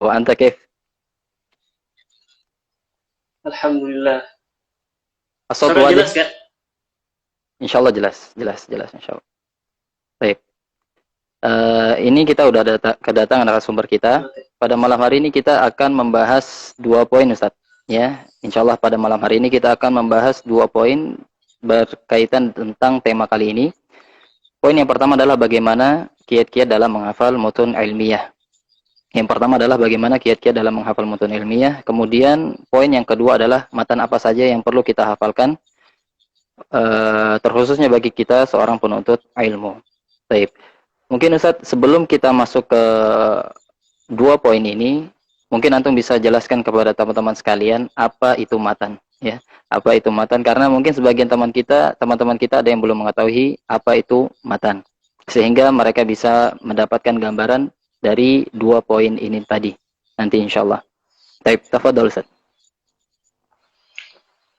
Wa anta kaif? Alhamdulillah. As-sawt Suara wadih? jelas gak? Insyaallah jelas, jelas, jelas insyaallah. Baik. Ini kita udah kedatangan narasumber kita. Oke. Pada malam hari ini kita akan membahas 2 poin, Ustaz. Ya, insyaallah pada malam hari ini kita akan membahas 2 poin berkaitan tentang tema kali ini. Poin yang pertama adalah bagaimana kiat-kiat dalam menghafal mutun ilmiah. Yang pertama adalah bagaimana kiat-kiat dalam menghafal mutun ilmiah. Kemudian poin yang kedua adalah matan apa saja yang perlu kita hafalkan, terkhususnya bagi kita seorang penuntut ilmu. Baik. Mungkin Ustaz, sebelum kita masuk ke 2 poin ini, mungkin antum bisa jelaskan kepada teman-teman sekalian apa itu matan, ya. Apa itu matan? Karena mungkin sebagian teman-teman kita ada yang belum mengetahui apa itu matan. Sehingga mereka bisa mendapatkan gambaran dari 2 poin ini tadi. Nanti insyaallah. Baik, tafadhol Ustaz.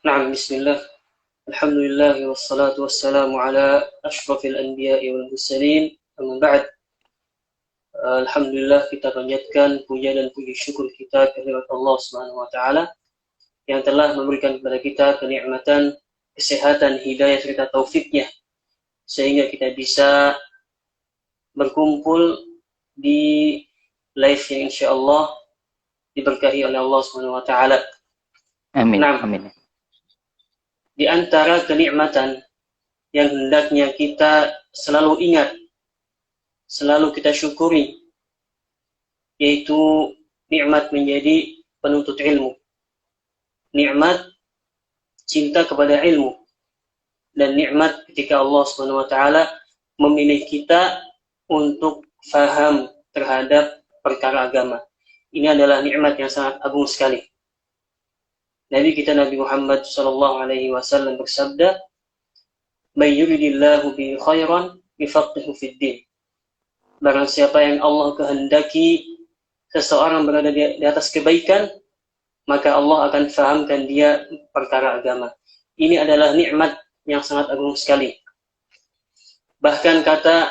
Naam, bismillah. Alhamdulillah wassalatu wassalamu ala ashrafil anbiya'i wal mursalin. Amma ba'd. Alhamdulillah, kita panjatkan puja dan puji syukur kita kehadirat Allah Subhanahu wa taala yang telah memberikan kepada kita kenikmatan, kesehatan, hidayah serta taufiknya sehingga kita bisa berkumpul di live yang insyaallah diberkahi oleh Allah Subhanahu wa taala. Amin. Nah, Amin. di antara kenikmatan yang hendaknya kita selalu ingat, selalu kita syukuri, yaitu nikmat menjadi penuntut ilmu, nikmat cinta kepada ilmu, dan nikmat ketika Allah Subhanahu wa taala memilih kita untuk faham terhadap perkara agama. Ini adalah nikmat yang sangat agung sekali. Nabi kita Nabi Muhammad sallallahu alaihi wasallam bersabda, "May yuridillahu bihi khairan yufaqihu fid din." Barang siapa yang Allah kehendaki seseorang berada di atas kebaikan, maka Allah akan fahamkan dia perkara agama. Ini adalah nikmat yang sangat agung sekali. Bahkan kata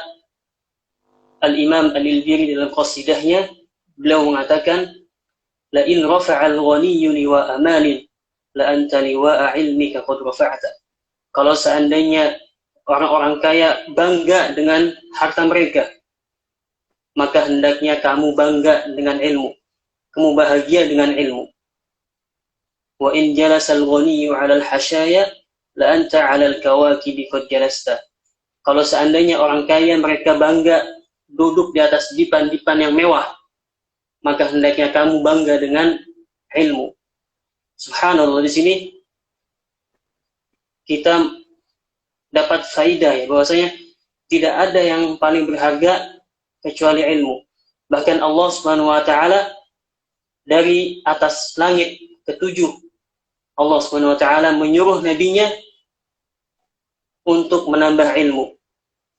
Al-Imam Al-Ilbiri dalam qasidahnya, beliau mengatakan, "La in rafa'al ghaniyyu liwa'a malin, la anta liwa'a ilmika qad rafa'ta." Kalau seandainya orang-orang kaya bangga dengan harta mereka, maka hendaknya kamu bangga dengan ilmu, kamu bahagia dengan ilmu. Wa in jalasal ghaniyyu 'alal hashaya, la anta 'alal kawakibi qad jalasta. Kalau seandainya orang kaya mereka bangga duduk di atas dipan-dipan yang mewah, maka hendaknya kamu bangga dengan ilmu. Subhanallah, di sini kita dapat faidah ya, bahwasanya tidak ada yang paling berharga kecuali ilmu. Bahkan Allah Subhanahu wa taala dari atas langit ketujuh, Allah Subhanahu wa taala menyuruh nabinya untuk menambah ilmu,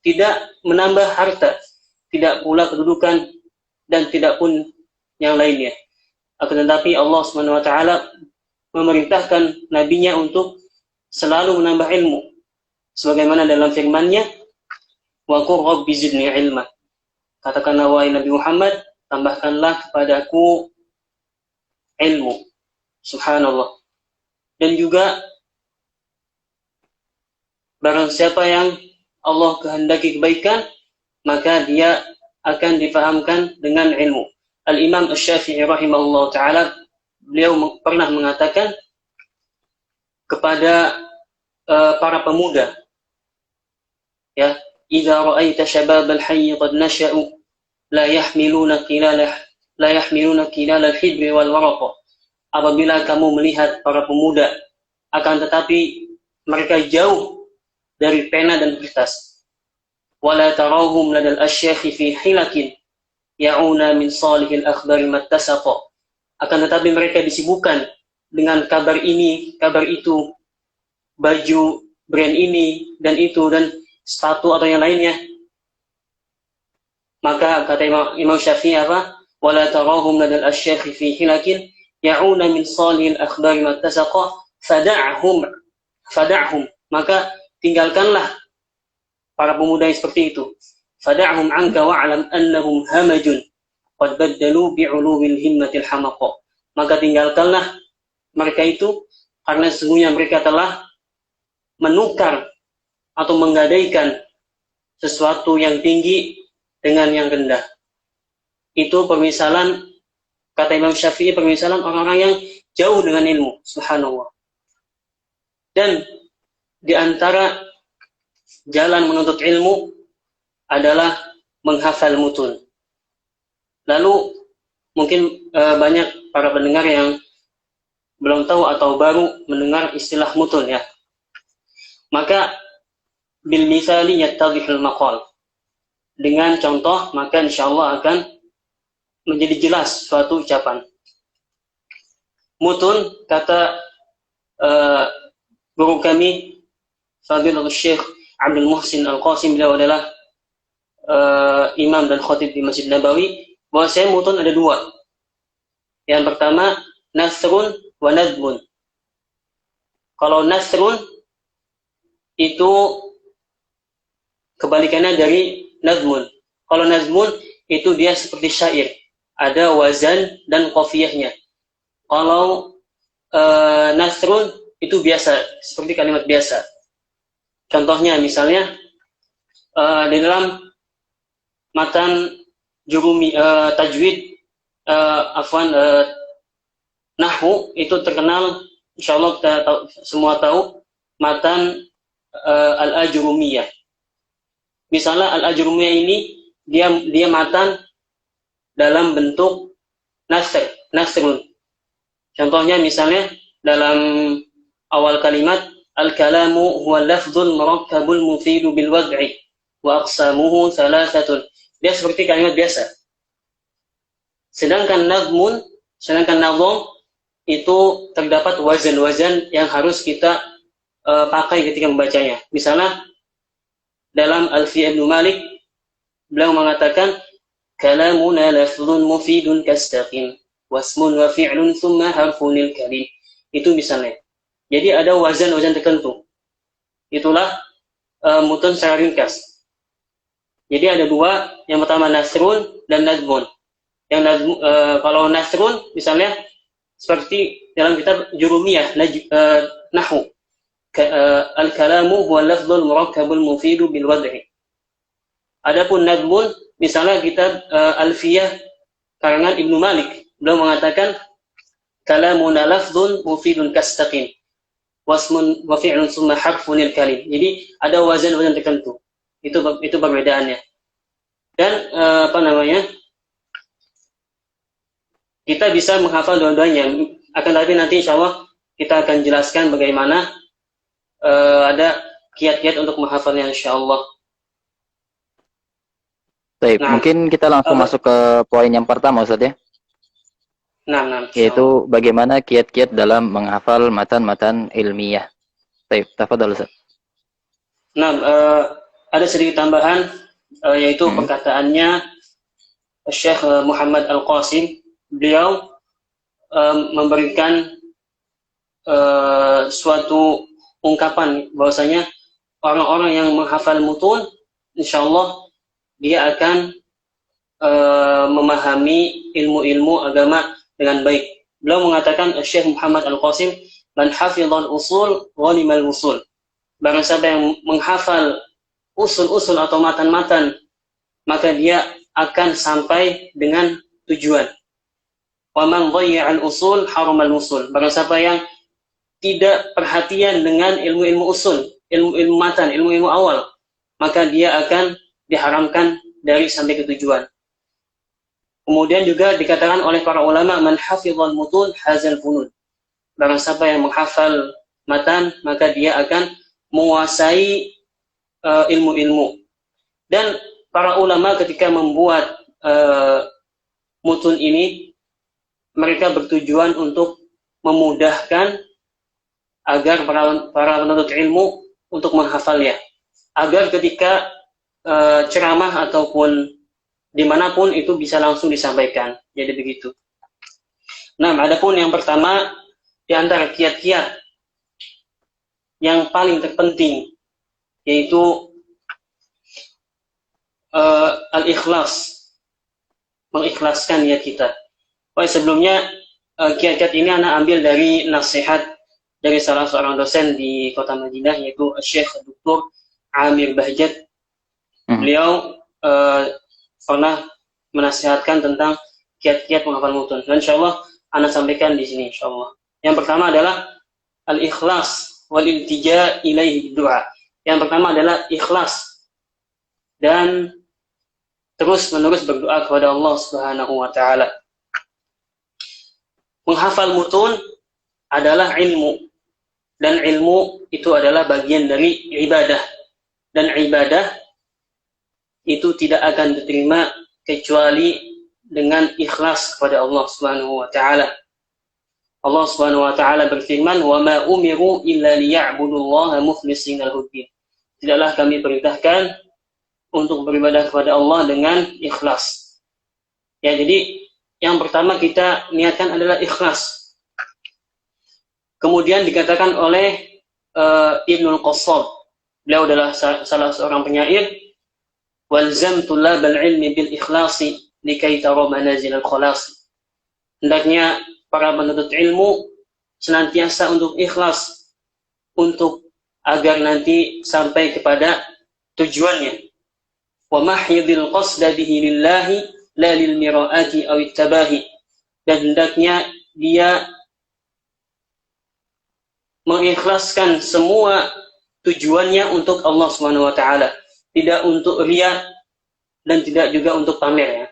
tidak menambah harta, tidak pula kedudukan, dan tidak pun yang lainnya. Akan tetapi Allah Subhanahu wa taala memerintahkan nabinya untuk selalu menambah ilmu. Sebagaimana dalam firman-Nya, "Wa qur rabbi zidni ilma." Katakanlah wahai Nabi Muhammad, tambahkanlah kepadaku ilmu. Subhanallah. Dan juga barang siapa yang Allah kehendaki kebaikan, maka dia akan difahamkan dengan ilmu. Al-Imam Asy-Syafi'i rahimahullah ta'ala, beliau pernah mengatakan kepada para pemuda, ya, "Idza ra'aita syababal hayy qad nasha'u la yahmiluna qilal al-hibri wal waraq." Apabila kamu melihat para pemuda, akan tetapi mereka jauh dari pena dan kertas. "Wala tarahum ladal asyakhi fi hilakin ya'una min salihil akhbari mattasaqa." Akan tetapi mereka disibukkan dengan kabar ini, kabar itu, baju brand ini dan itu, dan sepatu atau yang lainnya. Maka kata Imam Syafi'i apa? "Wala tarahum ladal asyakhi fi hilakin ya'una min salihil akhbari mattasaqa fada'hum." Maka tinggalkanlah para pemuda yang seperti itu. "Fada'hum anka wa'lam annahum hamajun." qad baddalu bi'uluwil himmatil hamaqa. Maka tinggalkanlah mereka itu, karena sesungguhnya mereka telah menukar atau menggadaikan sesuatu yang tinggi dengan yang rendah. Itu permisalan, kata Imam Syafi'i, permisalan orang-orang yang jauh dengan ilmu. Subhanallah. Dan di antara jalan menuntut ilmu adalah menghafal mutun. Lalu mungkin banyak para pendengar yang belum tahu atau baru mendengar istilah mutun ya. Maka bil misali yattadhihul maqal. Dengan contoh maka insyaallah akan menjadi jelas suatu ucapan. Mutun, kata guru kami Fadilatul Syekh Abdul Muhsin Al-Qasim, beliau adalah imam dan khatib di Masjid Nabawi, bahwa saya mutun ada dua. Yang pertama nasrun wa nadmun. Kalau nasrun itu kebalikannya dari nadmun. Kalau nadmun itu dia seperti syair, ada wazan dan qafiyahnya. Kalau nasrun itu biasa, seperti kalimat biasa. Contohnya misalnya di dalam matan jurumi tajwid, nahwu itu terkenal, insyaallah kita semua tahu matan al-ajrumiyah. Misalnya al-ajrumiyah ini dia matan dalam bentuk nasrun. Contohnya misalnya dalam awal kalimat al-kalamu huwa lafdzun murakkabul mufidu bil wad'i wa aqsamuhu thalathatun. Dia seperti kalimat biasa. Sedangkan nadhmun itu terdapat wazan-wazan yang harus kita pakai ketika membacanya. Misalnya dalam Alfiyah Ibnu Malik beliau mengatakan kalamuna lafdzun mufidun kastaqim wasmun wa fi'lun thumma harfunil kalim. Itu misalnya. Jadi ada wazan-wazan tertentu. Itulah mutun secara ringkas. Jadi ada dua, yang pertama nasrun dan nadmun. Yang kalau nasrun misalnya seperti dalam kitab Jurumiyah nahwu, al-kalamu huwa lafdzul murakkabul mufidu bil wad'i. Adapun nadmun misalnya kitab Alfiyah karangan Ibnu Malik, beliau mengatakan kalamuna lafdzun mufidun kastaqim wasmun wa fi'lun summa harfunil kalim. Jadi ada wazan-wazan tertentu. Itu perbedaannya. Dan kita bisa menghafal dua-duanya. Akan tapi nanti insyaallah kita akan jelaskan bagaimana ada kiat-kiat untuk menghafalnya insyaallah. Baik, mungkin kita langsung masuk ke poin yang pertama Ustaz ya. Yaitu bagaimana kiat-kiat dalam menghafal matan-matan ilmiah. Baik, tafadhal Ustaz. Ada sedikit tambahan, yaitu perkataannya Syekh Muhammad Al-Qasim. Beliau memberikan suatu ungkapan bahwasanya orang-orang yang menghafal mutun insyaallah dia akan memahami ilmu-ilmu agama dengan baik. Beliau mengatakan Syekh Muhammad Al-Qasim, man hafizal usul ghanimal usul. Barang siapa yang menghafal usul-usul atau matan-matan, maka dia akan sampai dengan tujuan. Wa man dhayya'al usul haramal usul. Barang siapa yang tidak perhatian dengan ilmu-ilmu usul, ilmu-ilmu matan, ilmu-ilmu awal, maka dia akan diharamkan dari sampai ke tujuan. Kemudian juga dikatakan oleh para ulama, man hafizal mutun hazal funun. Barang siapa yang menghafal matan, maka dia akan menguasai ilmu-ilmu. Dan para ulama ketika membuat mutun ini, mereka bertujuan untuk memudahkan agar para penuntut ilmu untuk menghafalnya, agar ketika ceramah ataupun dimanapun itu bisa langsung disampaikan. Jadi begitu. Nah, adapun yang pertama di antara kiat-kiat yang paling terpenting yaitu al-ikhlas. mengikhlaskan niat kita. Sebelumnya kiat-kiat ini anak ambil dari nasihat dari salah seorang dosen di kota Madinah, yaitu Syekh Dr. Amir Bahjat. Beliau pernah menasihatkan tentang kiat-kiat menghafal mutun. Dan insyaallah anak sampaikan di sini insyaallah. Yang pertama adalah al-ikhlas wal iltija ilaihi doa. Yang pertama adalah ikhlas dan terus-menerus berdoa kepada Allah Subhanahu wa taala. Menghafal mutun adalah ilmu, dan ilmu itu adalah bagian dari ibadah, dan ibadah itu tidak akan diterima kecuali dengan ikhlas kepada Allah Subhanahu wa taala. Allah Subhanahu wa taala berfirman, "Wa ma umiru illa liya'budullaha mukhlishina lahu-d-din." Tidaklah kami perintahkan untuk beribadah kepada Allah dengan ikhlas. Ya, jadi yang pertama kita niatkan adalah ikhlas. Kemudian dikatakan oleh Ibnul Qassab, beliau adalah salah seorang penyair, "Walzamtu labal ilmi bil ikhlasi likai tara manazil al-khalas." Hendaknya para penuntut ilmu senantiasa untuk ikhlas, untuk agar nanti sampai kepada tujuannya. Wa mahyidil qasda bihi lillahi la lil mira'ati aw ittabahi. Dan hendaknya dia mengikhlaskan semua tujuannya untuk Allah Subhanahu wa taala, tidak untuk riya dan tidak juga untuk pamer, ya.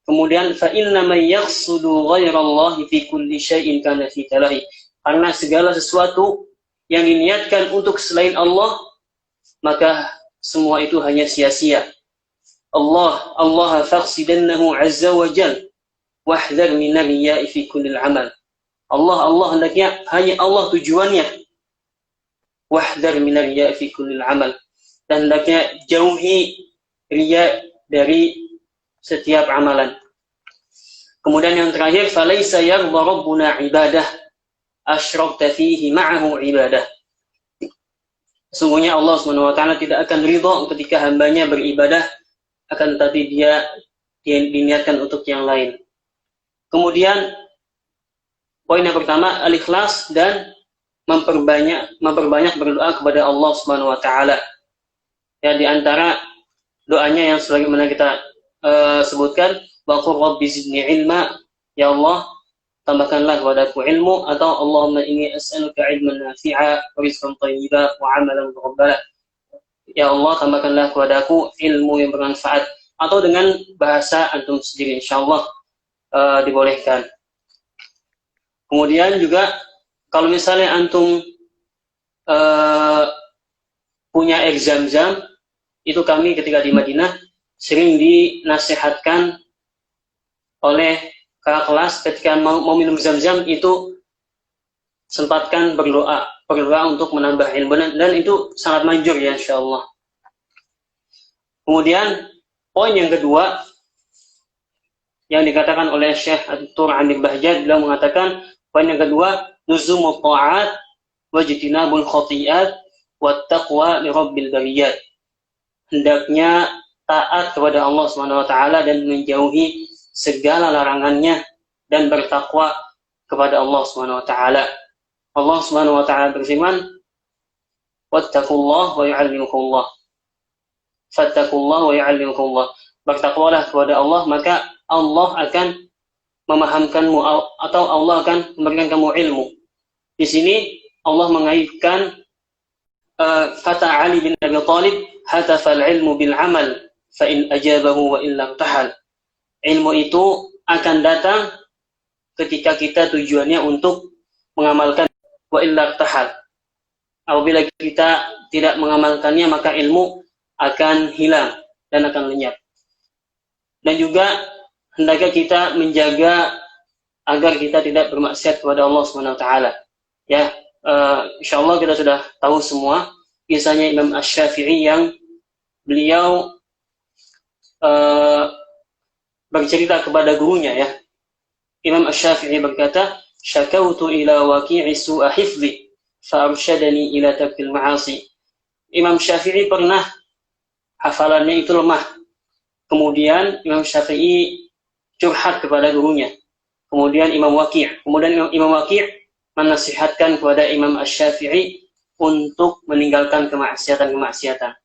Kemudian fa inna may yaqsudu ghairallahi fi kulli syai'in kana fi talahi. Karena segala sesuatu yang diniatkan untuk selain Allah, maka semua itu hanya sia-sia. Allah faqsidannahu azza wa jal wahdhar min riya'i fi kulli amal. Allah hendaknya hanya Allah tujuannya. Wahdhar min riya'i fi kulli amal. Dan hendaknya jauhi riya dari setiap amalan. Kemudian yang terakhir, falaysa yarda rabbuna ibadah asyrakta fihi ma'ahu ibadah. Sungguhnya Allah SWT tidak akan ridha ketika hambanya beribadah akan tetapi dia diniatkan untuk yang lain. Kemudian poin yang pertama al-ikhlas dan memperbanyak berdoa kepada Allah SWT. Ya, di antara doanya yang sebagaimana kita sebutkan, waqur rabbi zidni ilma, ya Allah tambahkanlah kepadaku ilmu, atau Allahumma inni as'aluka ilman nafi'a wa rizqan thayyiba wa 'amalan mutaqabbala. Ya Allah tambahkanlah kepadaku ilmu yang bermanfaat, atau dengan bahasa antum sendiri insyaallah dibolehkan. Kemudian juga kalau misalnya antum punya air Zam-Zam, itu kami ketika di Madinah sering dinasihatkan oleh kakak kelas ketika mau minum Zam-Zam itu sempatkan berdoa untuk menambah ilmu, dan itu sangat manjur ya insyaallah. Kemudian poin yang kedua yang dikatakan oleh Syekh Dr. Amir Bahjat, beliau mengatakan poin yang kedua, luzumut ta'at wajtinabul khati'at wat taqwa li rabbil bariyat. Hendaknya taat kepada Allah Subhanahu wa taala dan menjauhi segala larangannya dan bertakwa kepada Allah Subhanahu wa taala. Allah Subhanahu wa taala berfirman, "Wattaqullaha wa yu'allimukumullah." Fattaqullaha wa yu'allimukumullah. Bertakwalah kepada Allah, maka Allah akan memahamkanmu, atau Allah akan memberikan kamu ilmu. Di sini Allah mengaitkan kata Ali bin Abi Thalib, "Hatafal ilmu bil amal, fa in ajabahu wa illa tahal." Ilmu itu akan datang ketika kita tujuannya untuk mengamalkan, wa illa tahal. Apabila kita tidak mengamalkannya, maka ilmu akan hilang dan akan lenyap. Dan juga hendaknya kita menjaga agar kita tidak bermaksiat kepada Allah SWT. Ya, insyaallah kita sudah tahu semua kisahnya Imam Asy-Syafi'i yang beliau bercerita kepada gurunya, ya. Imam Asy-Syafi'i berkata, "Syakautu ila waqi'i su'a hifdhi fa arsyadani ila tarkil ma'asi." Imam Syafi'i pernah hafalannya itu lemah. Kemudian Imam Syafi'i curhat kepada gurunya. Kemudian Imam Waqi'. Kemudian Imam Waqi' menasihatkan kepada Imam Asy-Syafi'i untuk meninggalkan kemaksiatan-kemaksiatan.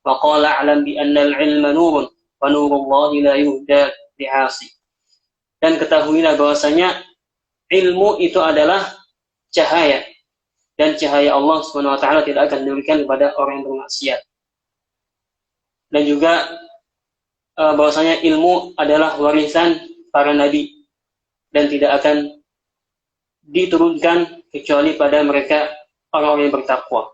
Wa qala a'lam bi anna al-'ilma nurun wa nurullahi la yuhda bi'asi. Dan ketahuilah bahwasanya ilmu itu adalah cahaya, dan cahaya Allah Subhanahu wa taala tidak akan diberikan kepada orang yang bermaksiat. Dan juga bahwasanya ilmu adalah warisan para nabi dan tidak akan diturunkan kecuali pada mereka orang-orang yang bertakwa.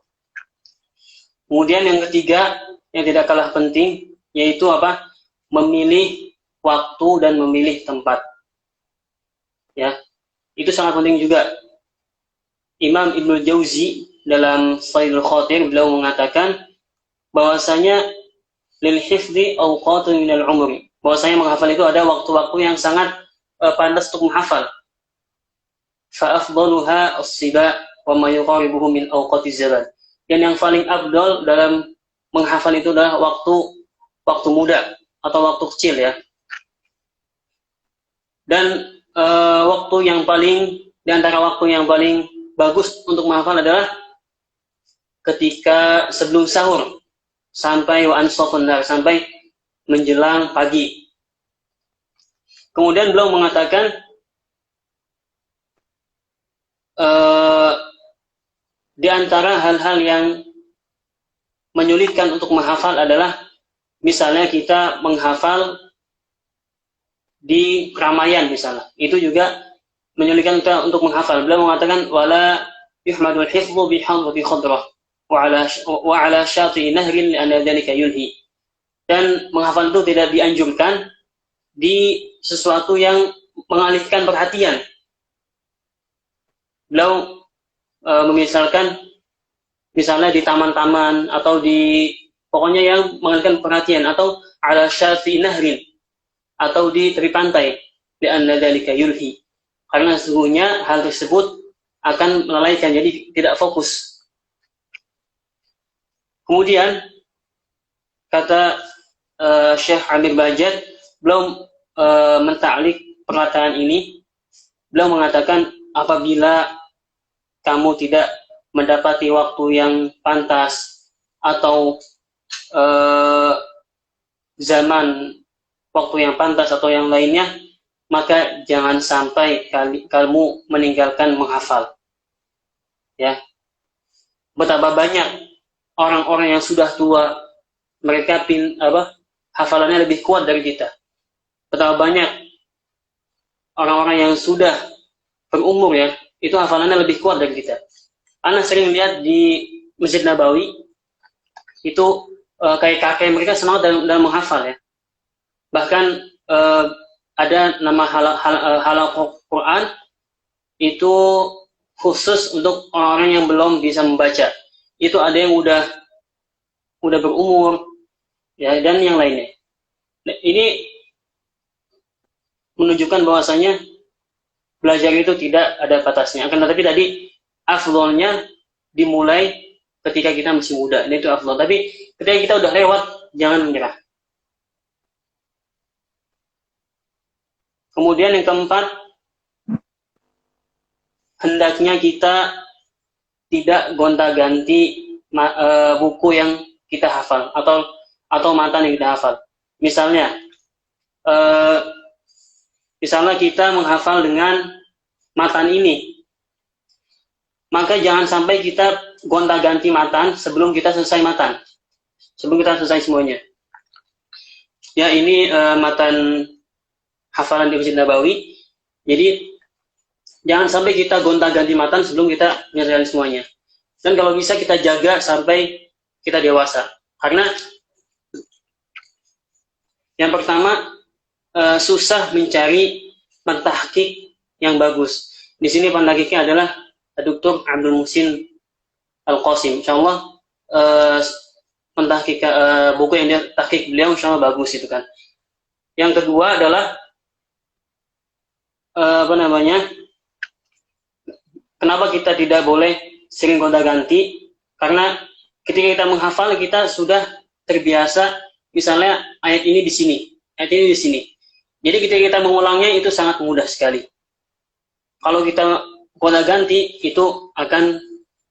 Kemudian yang ketiga yang tidak kalah penting yaitu apa? Memilih waktu dan memilih tempat. Ya. Itu sangat penting juga. Imam Ibnu Jauzi dalam Saidul Khatir beliau mengatakan bahwasanya lil hifdzi awqatun minal umri. Bahwasanya menghafal itu ada waktu-waktu yang sangat pantas untuk menghafal. Fa afdaluha as-siba wa ma yuqaribuhu min awqatiz zaman. Dan yang paling afdal dalam menghafal itu adalah waktu muda atau waktu kecil ya. Dan waktu yang paling di antara waktu yang paling bagus untuk menghafal adalah ketika sebelum sahur sampai wa ansafun nar, sampai menjelang pagi. Kemudian beliau mengatakan di antara hal-hal yang menyulitkan untuk menghafal adalah misalnya kita menghafal di keramaian misalnya. Itu juga menyulitkan kita untuk menghafal. Beliau mengatakan wala yuhmadul hifdhu bi hadhi khadrah wa ala syati nahrin li anna dzalika yulhi. Dan menghafal itu tidak dianjurkan di sesuatu yang mengalihkan perhatian. Beliau memisalkan misalnya di taman-taman atau di pokoknya yang mengalihkan perhatian, atau ala syati nahrin atau di tepi pantai, li anna dzalika yulhi. Karena sesungguhnya hal tersebut akan melalaikan, jadi tidak fokus. Kemudian kata Syekh Amir Bajat, beliau mentaklik perkataan ini. Beliau mengatakan apabila kamu tidak mendapati waktu yang pantas atau zaman waktu yang pantas atau yang lainnya, maka jangan sampai kamu meninggalkan menghafal. Ya. Betapa banyak orang-orang yang sudah tua, mereka hafalannya lebih kuat dari kita. Betapa banyak orang-orang yang sudah berumur ya, itu hafalannya lebih kuat dari kita. Ana sering lihat di Masjid Nabawi itu kayak kakek mereka semangat dalam menghafal ya. Bahkan ada nama halaqah Quran itu khusus untuk orang-orang yang belum bisa membaca. Itu ada yang udah berumur ya, dan yang lainnya. Ini menunjukkan bahwasanya belajar itu tidak ada batasnya. Akan tetapi tadi afdhalnya dimulai ketika kita masih muda, ini itu afdhal. Tapi ketika kita udah lewat, jangan menyerah. Kemudian yang keempat, hendaknya kita tidak gonta-ganti buku yang kita hafal atau matan yang kita hafal. Misalnya kita menghafal dengan matan ini, maka jangan sampai kita gonta-ganti matan sebelum kita selesai matan, sebelum kita selesai semuanya. Ya, ini matan hafalan di Masjid Nabawi. Jadi jangan sampai kita gonta-ganti matan sebelum kita menyelesaikan semuanya. Dan kalau bisa kita jaga sampai kita dewasa. Karena yang pertama susah mencari pentahqiq yang bagus. Di sini pentahqiqnya adalah Dr. Abdul Muhsin Al-Qasim. Insyaallah pentahqiq buku yang dia tahqiq beliau insyaallah bagus itu kan. Yang kedua adalah kenapa kita tidak boleh sering gonta-ganti? Karena ketika kita menghafal, kita sudah terbiasa, misalnya ayat ini di sini, ayat ini di sini. Jadi ketika kita mengulangnya itu sangat mudah sekali. Kalau kita gonta-ganti itu akan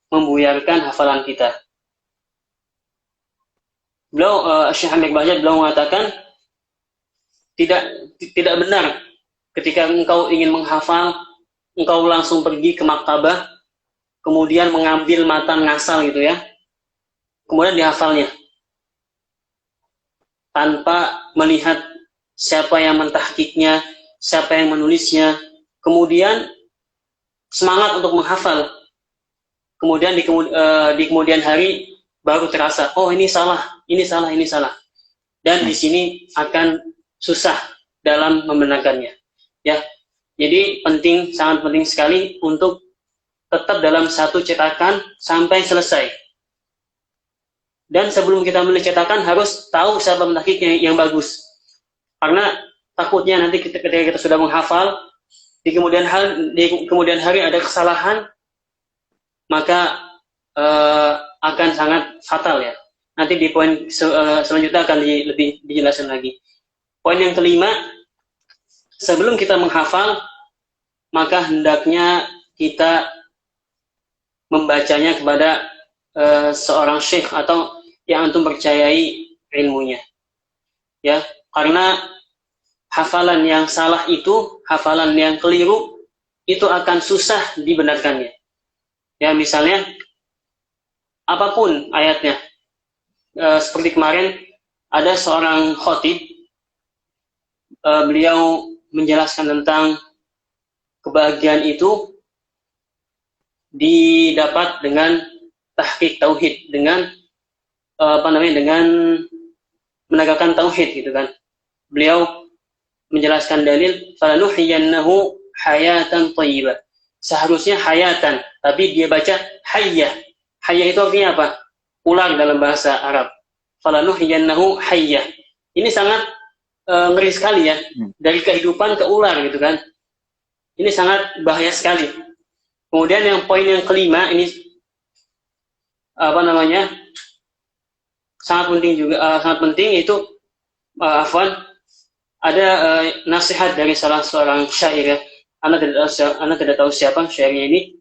membuyarkan hafalan kita. Syekh Hamid Bahjat beliau mengatakan tidak benar ketika engkau ingin menghafal, engkau langsung pergi ke maktabah, kemudian mengambil matan ngasal gitu ya, kemudian dihafalnya tanpa melihat siapa yang mentahkiknya, siapa yang menulisnya, kemudian semangat untuk menghafal, kemudian di kemudian hari baru terasa, oh ini salah, dan di sini akan susah dalam membenarkannya. Ya, jadi sangat penting sekali untuk tetap dalam satu cetakan sampai selesai. Dan sebelum kita memilih cetakan harus tahu siapa mentahkiknya yang bagus. Karena takutnya nanti ketika kita sudah menghafal, di kemudian hari ada kesalahan, maka akan sangat fatal ya. Nanti di poin selanjutnya akan lebih dijelaskan lagi. Poin yang kelima, sebelum kita menghafal, maka hendaknya kita membacanya kepada seorang syekh atau yang antum percayai ilmunya. Ya, karena hafalan yang salah itu, hafalan yang keliru itu akan susah dibenarkannya. Ya, misalnya apapun ayatnya. Seperti kemarin ada seorang khotib, beliau menjelaskan tentang kebahagiaan itu didapat dengan tahqiq tauhid, dengan dengan menegakkan tauhid gitu kan. Beliau menjelaskan dalil falanuhyiyannahu hayatan thayyibah. Seharusnya hayatan, tapi dia baca hayyah. Hayyah itu artinya apa? Ular dalam bahasa Arab. Falanuhyiyannahu hayyah. Ini sangat ngeri sekali ya, dari kehidupan ke ular gitu kan. Ini sangat bahaya sekali. Kemudian yang poin yang kelima ini sangat penting juga, sangat penting itu ada nasihat dari salah seorang syair ya. Anda tidak tahu siapa syairnya ini.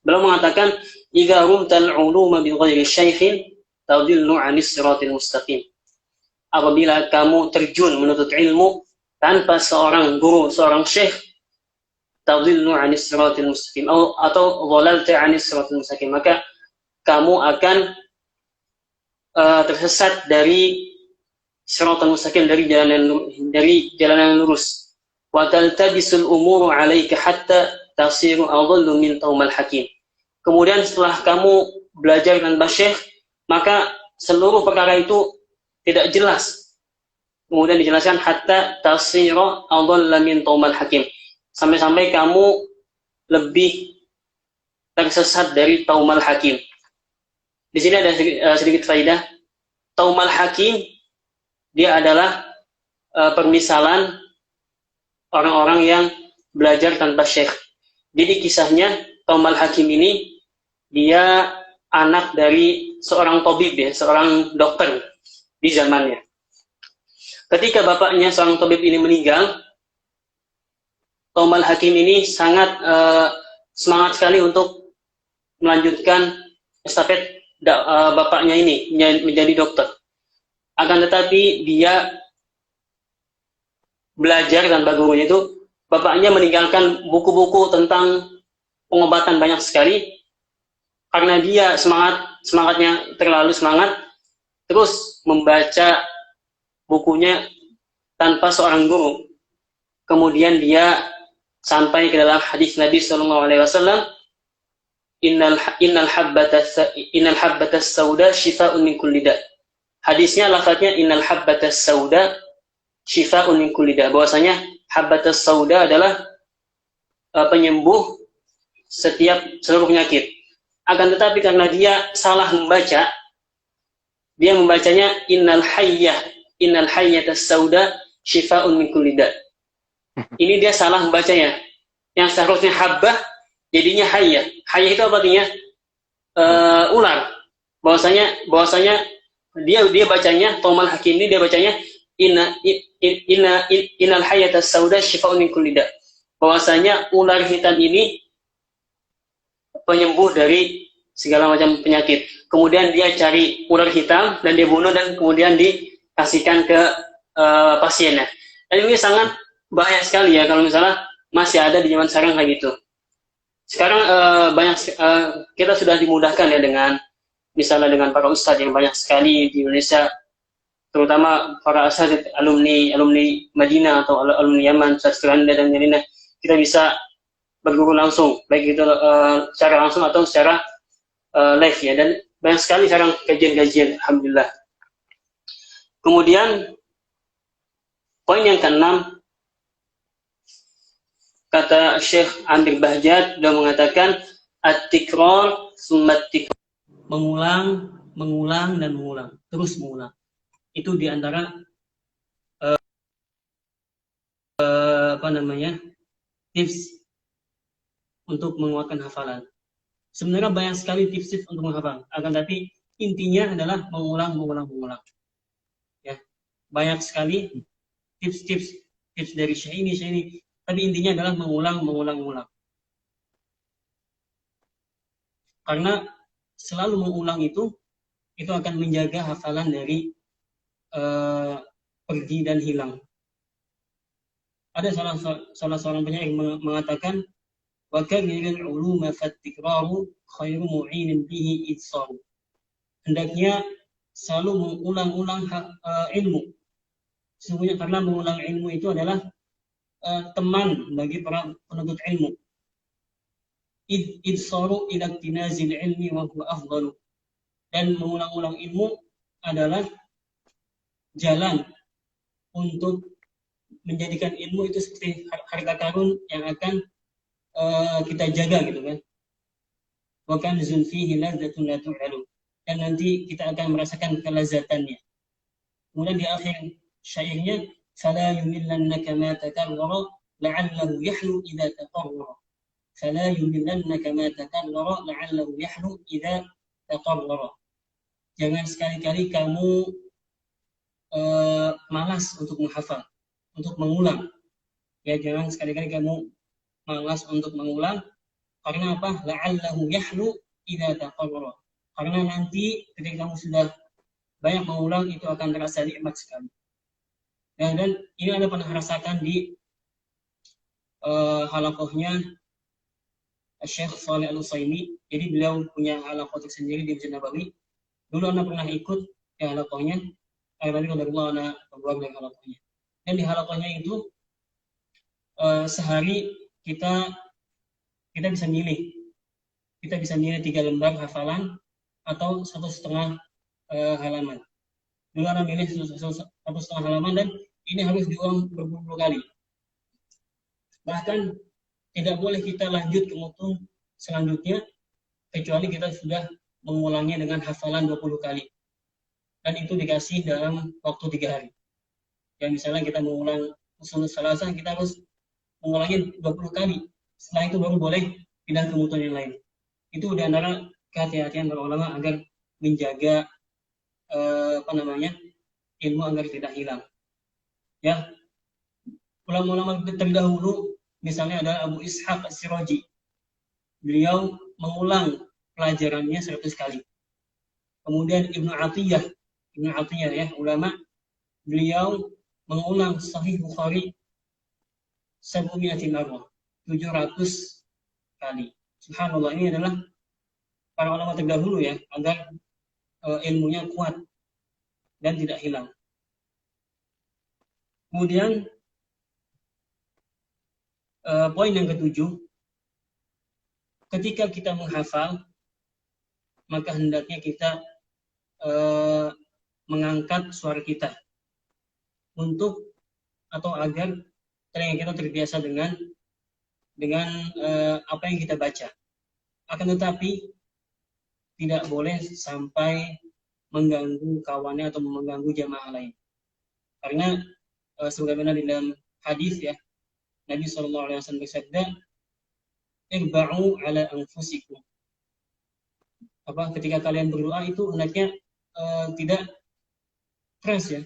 Beliau mengatakan, "Idza rumtal uluma bi ghairi syaikhin tadillu 'anis siratil mustaqim." Apabila kamu terjun menuntut ilmu tanpa seorang guru, seorang syekh, tadillu 'anis siratil mustaqim atau dhalalta 'anis siratil mustaqim, maka kamu akan tersesat dari siratal mustaqim, dari jalan yang lurus. Wa taltabisul umuru 'alaika hatta tasiru adallu min taumal hakim. Kemudian setelah kamu belajar tanpa syekh, maka seluruh perkara itu tidak jelas. Kemudian dijelaskan hatta tasiru adallu min taumal hakim. Sampai-sampai kamu lebih tersesat dari taumal hakim. Di sini ada sedikit faedah. Taumal hakim dia adalah permisalan orang-orang yang belajar tanpa syekh. Jadi kisahnya Taumal Hakim ini dia anak dari seorang tabib ya, seorang dokter di zamannya. Ketika bapaknya seorang tabib ini meninggal, Taumal Hakim ini sangat semangat sekali untuk melanjutkan estafet bapaknya ini menjadi dokter. Akan tetapi dia belajar tanpa gurunya itu, bapaknya meninggalkan buku-buku tentang pengobatan banyak sekali karena dia semangatnya terlalu semangat, terus membaca bukunya tanpa seorang guru. Kemudian dia sampai ke dalam hadis Nabi SAW, innal habbatas sauda shifa'un min kulli da'. Hadisnya lafadznya innal habbatas sauda shifa'un min kulli da', bahwasanya habbatas sauda adalah penyembuh seluruh penyakit. Akan tetapi karena dia salah membaca, dia membacanya innal hayyatas sauda shifa'un min kulli da'. Ini dia salah membacanya. Yang seharusnya habbah jadinya hayyah. Hayyah itu apa artinya? Ular. Bahwasanya dia bacanya, Taumal Hakim ini dia bacanya innal hayata sauda syifa'un min kulli da. Bahwasanya ular hitam ini penyembuh dari segala macam penyakit. Kemudian dia cari ular hitam dan dia bunuh dan kemudian dikasihkan ke pasiennya. Dan ini sangat bahaya sekali ya kalau misalnya masih ada di zaman sekarang kayak gitu. Sekarang kita sudah dimudahkan ya dengan misalnya dengan para ustadz yang banyak sekali di Indonesia, terutama para asatidz alumni Madinah atau alumni Yaman, Ustadz Firanda dan lainnya. Kita bisa berguru langsung, baik itu secara langsung atau secara live ya, dan banyak sekali sekarang kajian-kajian, alhamdulillah. Kemudian poin yang keenam, kata Syekh Amir Bahjat sudah mengatakan at-tikrar summa tikrar, mengulang dan mengulang, terus mengulang. Itu diantara tips untuk menguatkan hafalan. Sebenarnya banyak sekali tips untuk menghafal, akan tapi intinya adalah mengulang. Ya, banyak sekali tips dari Syekh ini, tapi intinya adalah mengulang. Karena selalu mengulang itu akan menjaga hafalan dari pergi dan hilang. Ada salah seorang penyair mengatakan, wa karriril uluma fattikraru khairu mu'inin bihi idsaru. Hendaknya selalu mengulang-ulang ilmu. Sesungguhnya karena mengulang ilmu itu adalah teman bagi para penuntut ilmu. Idsaru ila iktinazil ilmi wa huwa afdalu. Dan mengulang-ulang ilmu adalah jalan untuk menjadikan ilmu itu seperti harta karun yang akan kita jaga gitu kan. Wa kanzun fihi ladzatun la tu'alu. Dan nanti kita akan merasakan kelezatannya. Kemudian di akhir syairnya, fala yumillannaka ma takarrara la'allahu yahlu idza taqarrara. Fala yumillannaka ma takarrara la'allahu yahlu idza taqarrara. Jangan sekali-kali kamu malas untuk menghafal, untuk mengulang. Ya, jangan sekali-kali kamu malas untuk mengulang. Karena apa? La'allahu yahlu idza taqarrara. Karena nanti ketika kamu sudah banyak mengulang itu akan terasa nikmat sekali. Dan ini Anda pernah rasakan di halaqahnya Syekh Shalih Al-Utsaimin. Jadi beliau punya halaqah tersendiri di Masjid Nabawi. Dulu Anda pernah ikut di halaqahnya. Tapi kalau Anda keluar dari halaqahnya. Dan di halaqahnya itu sehari kita bisa milih. Kita bisa milih 3 lembar hafalan atau 1,5 halaman. Dulu Anda milih 1,5 halaman dan ini harus diulang berpuluh kali. Bahkan tidak boleh kita lanjut ke mutu selanjutnya kecuali kita sudah mengulangnya dengan hafalan 20 kali. Dan itu dikasih dalam waktu 3 hari. Ya, misalnya kita mengulang usul salasah, kita harus mengulangnya 20 kali. Setelah itu baru boleh pindah ke mutu yang lain. Itu di antara kehati-hatian para ulama agar menjaga ilmu agar tidak hilang. Ya, ulama-ulama terdahulu misalnya ada Abu Ishaq As-Siraji. Beliau mengulang pelajarannya 100 kali. Kemudian Ibnu Atiyah ya, ulama, beliau mengulang Sahih Bukhari 700 kali. Subhanallah, ini adalah para ulama terdahulu ya, agar ilmunya kuat dan tidak hilang. Kemudian poin yang ketujuh, ketika kita menghafal, maka hendaknya kita mengangkat suara kita untuk atau agar telinga kita terbiasa dengan apa yang kita baca. Akan tetapi tidak boleh sampai mengganggu kawannya atau mengganggu jamaah lain. Karena sebagaimana di dalam hadis ya, Nabi SAW bersabda, "Irba'u ala anfusikum." Ketika kalian berdoa itu hendaknya tidak keras ya,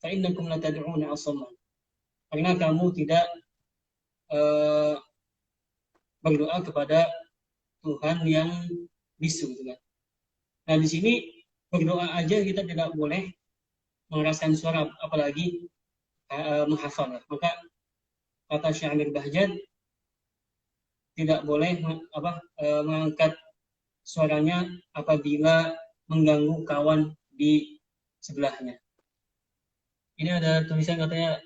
fa innakum la tad'una asamman. Karena kamu tidak berdoa kepada Tuhan yang bisu, gitu kan. Nah, di sini berdoa aja kita tidak boleh mengeraskan suara, apalagi menghafal. Maka kata Syamir Bahjat, tidak boleh mengangkat suaranya apabila mengganggu kawan di sebelahnya. Ini ada tulisan katanya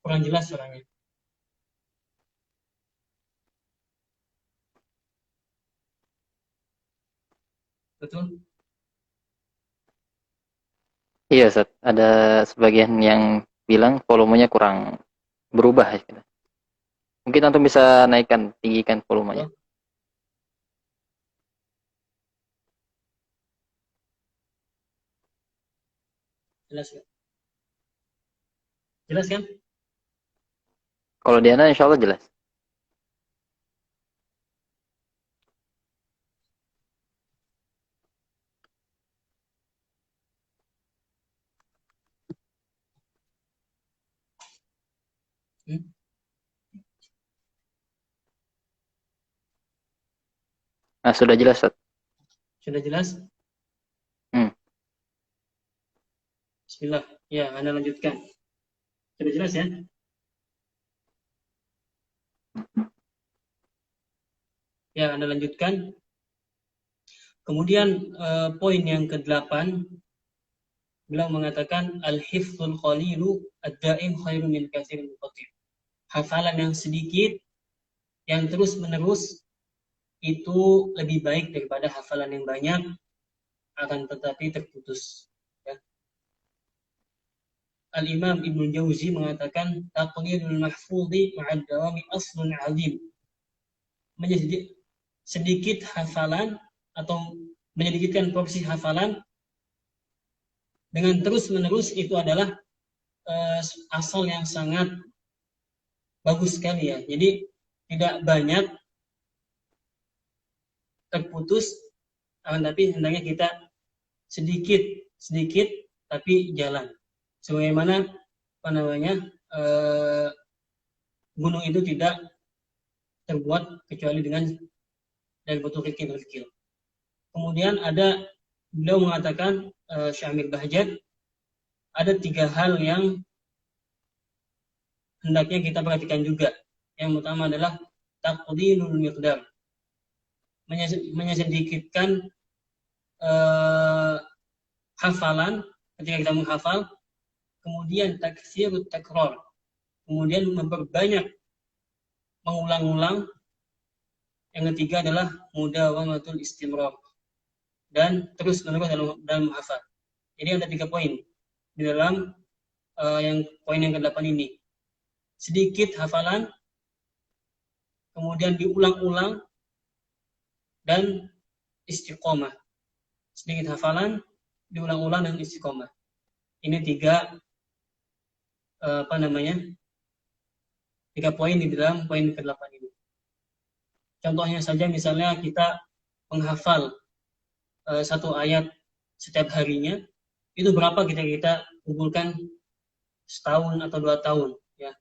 kurang jelas suaranya. Betul? Iya, Ustaz. Ada sebagian yang bilang volumenya kurang berubah. Gitu. Mungkin antum bisa naikkan, tinggikan volumenya. Betul? Jelas kan? Jelas kan? Kalau di Anda insya Allah jelas. Hmm? Nah, sudah jelas, Ustaz. Sudah jelas? Hmm. Bismillah. Ya, Anda lanjutkan. Sudah jelas ya? Ya, Anda lanjutkan. Kemudian poin yang ke-8, beliau mengatakan al-hifdzul qalilu ad-da'im khairun min katsirin qatir. Hafalan yang sedikit yang terus-menerus itu lebih baik daripada hafalan yang banyak akan tetapi terputus. Ya. Al-Imam Ibnu Jauzi mengatakan taqlilul mahfudhi ma'ad dawami aslun 'azim. Menjadi sedikit hafalan atau menyedikitkan porsi hafalan dengan terus-menerus itu adalah asal yang sangat bagus sekali ya. Jadi tidak banyak terputus, tapi hendaknya kita sedikit tapi jalan. Sebagaimana gunung itu tidak terbuat kecuali dengan dari batu kerikil. Kemudian ada beliau mengatakan Syamir Bahjat ada 3 hal yang hendaknya kita perhatikan juga. Yang pertama adalah taqdilul miqdar, menyedikitkan hafalan ketika kita menghafal. Kemudian taktsirut takrar, kemudian memperbanyak mengulang-ulang. Yang ketiga adalah mudawamatul istimrar, dan terus menerus dalam menghafal. Jadi ada 3 poin di dalam yang poin yang ke-8 ini. Sedikit hafalan, kemudian diulang-ulang, dan istiqomah. Sedikit hafalan, diulang-ulang, dan istiqomah. Ini 3 poin di dalam poin ke-8 ini. Contohnya saja misalnya kita menghafal 1 ayat setiap harinya, itu berapa kita kumpulkan setahun atau 2 tahun ya.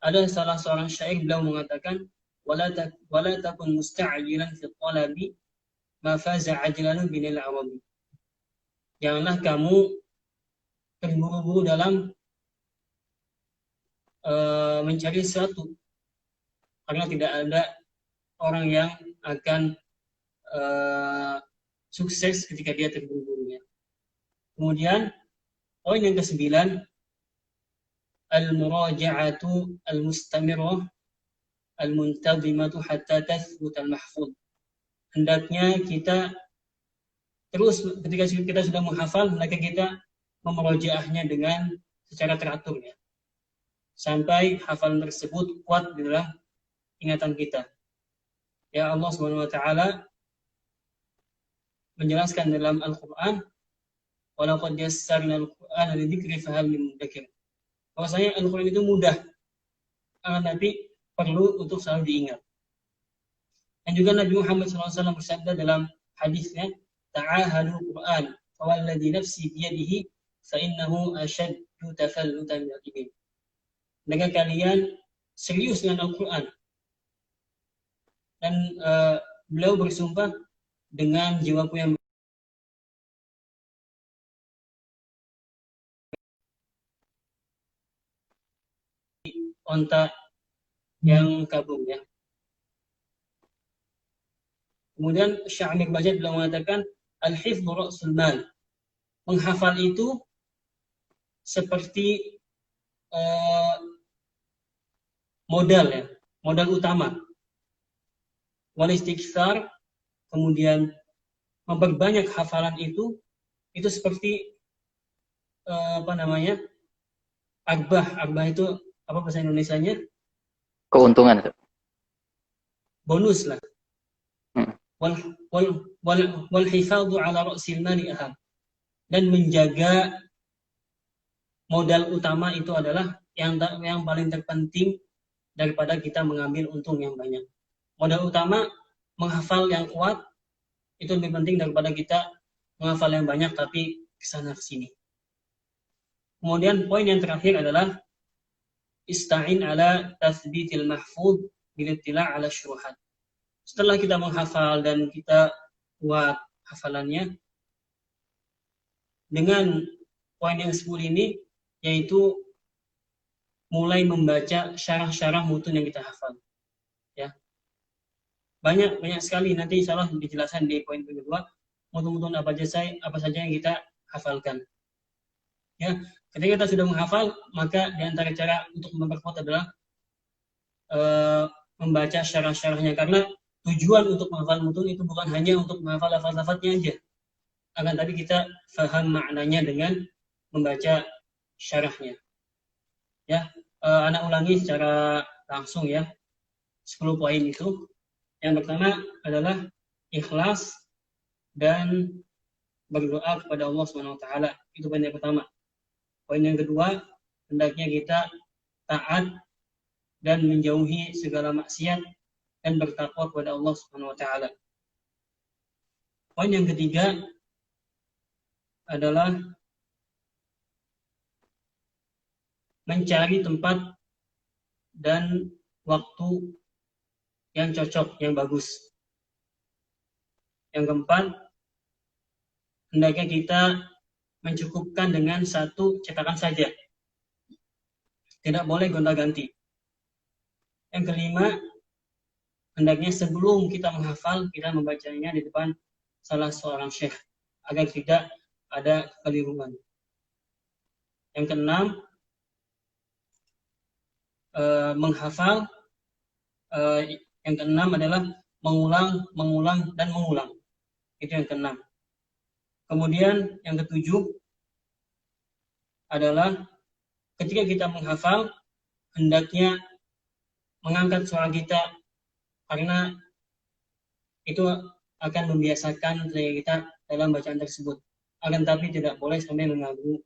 Ada salah seorang syair beliau mengatakan wala takun musta'jilan fi talabi ma faza ajlalu binil arabi. Janganlah kamu terburu-buru dalam mencari sesuatu, karena tidak ada orang yang akan sukses ketika dia terburu-burunya. Kemudian poin yang ke-9, al-muraja'atu al-mustamirah al-muntazimatu hatta tathbut al-mahfuz. Hendaknya kita terus ketika kita sudah menghafal, hendaknya kita memurojaahnya dengan secara teratur ya, sampai hafalan tersebut kuat di dalam ingatan kita. Ya, Allah Subhanahu wa taala menjelaskan dalam Al-Qur'an, wa laqad yassarna al-Qur'ana lidzikri fahal min mudzakir. Bahwasanya Al-Qur'an itu mudah, tapi perlu untuk selalu diingat. Dan juga Nabi Muhammad SAW bersabda dalam hadisnya, ta'ahadul Qur'an fawalladzi nafsi biyadihi fa innahu ashaddu tafallutan minal ibil. Hendaknya kalian serius dengan Al-Quran. Dan beliau bersumpah dengan jiwaku yang onta yang kabur ya. Kemudian Syekh Amir Bajad beliau mengatakan al-hifdzu ra'sul mal. Menghafal itu seperti modal ya, modal utama. Wal istiktsar, kemudian memperbanyak hafalan itu seperti arbah itu apa bahasa Indonesianya? Keuntungan itu. Bonus lah. Wal hifadzu ala ra'sil mali aham. Dan menjaga modal utama itu adalah yang paling terpenting daripada kita mengambil untung yang banyak. Modal utama menghafal yang kuat itu lebih penting daripada kita menghafal yang banyak tapi kesana kesini. Kemudian poin yang terakhir adalah ista'in ala tathbitil mahfuz bil ittila' ala syuruhat. Setelah kita menghafal dan kita buat hafalannya, dengan poin yang 10 ini, yaitu mulai membaca syarah-syarah mutun yang kita hafal. Ya. Banyak sekali, nanti insya Allah dijelaskan di poin kedua, mutun-mutun apa saja yang kita hafalkan. Ya, ketika kita sudah menghafal, maka di antara cara untuk memperkuat adalah membaca syarah-syarahnya, karena tujuan untuk menghafal mutun itu bukan hanya untuk menghafal lafaz-lafaznya aja, akan tapi kita paham maknanya dengan membaca syarahnya. Ya, anak ulangi secara langsung ya. 10 poin itu. Yang pertama adalah ikhlas dan berdoa kepada Allah Subhanahu wa taala. Itu poin yang pertama. Poin yang kedua, hendaknya kita taat dan menjauhi segala maksiat dan bertakwa kepada Allah Subhanahu wa taala. Poin yang ketiga adalah mencari tempat dan waktu yang cocok, yang bagus. Yang keempat, hendaknya kita mencukupkan dengan satu cetakan saja. Tidak boleh gonta-ganti. Yang kelima, hendaknya sebelum kita menghafal, kita membacanya di depan salah seorang syekh, agar tidak ada kekeliruan. Yang keenam, menghafal. Yang keenam adalah mengulang, dan mengulang. Itu yang keenam. Kemudian yang ketujuh adalah ketika kita menghafal, hendaknya mengangkat suara kita, karena itu akan membiasakan telinga kita dalam bacaan tersebut. Akan tapi tidak boleh sampai mengganggu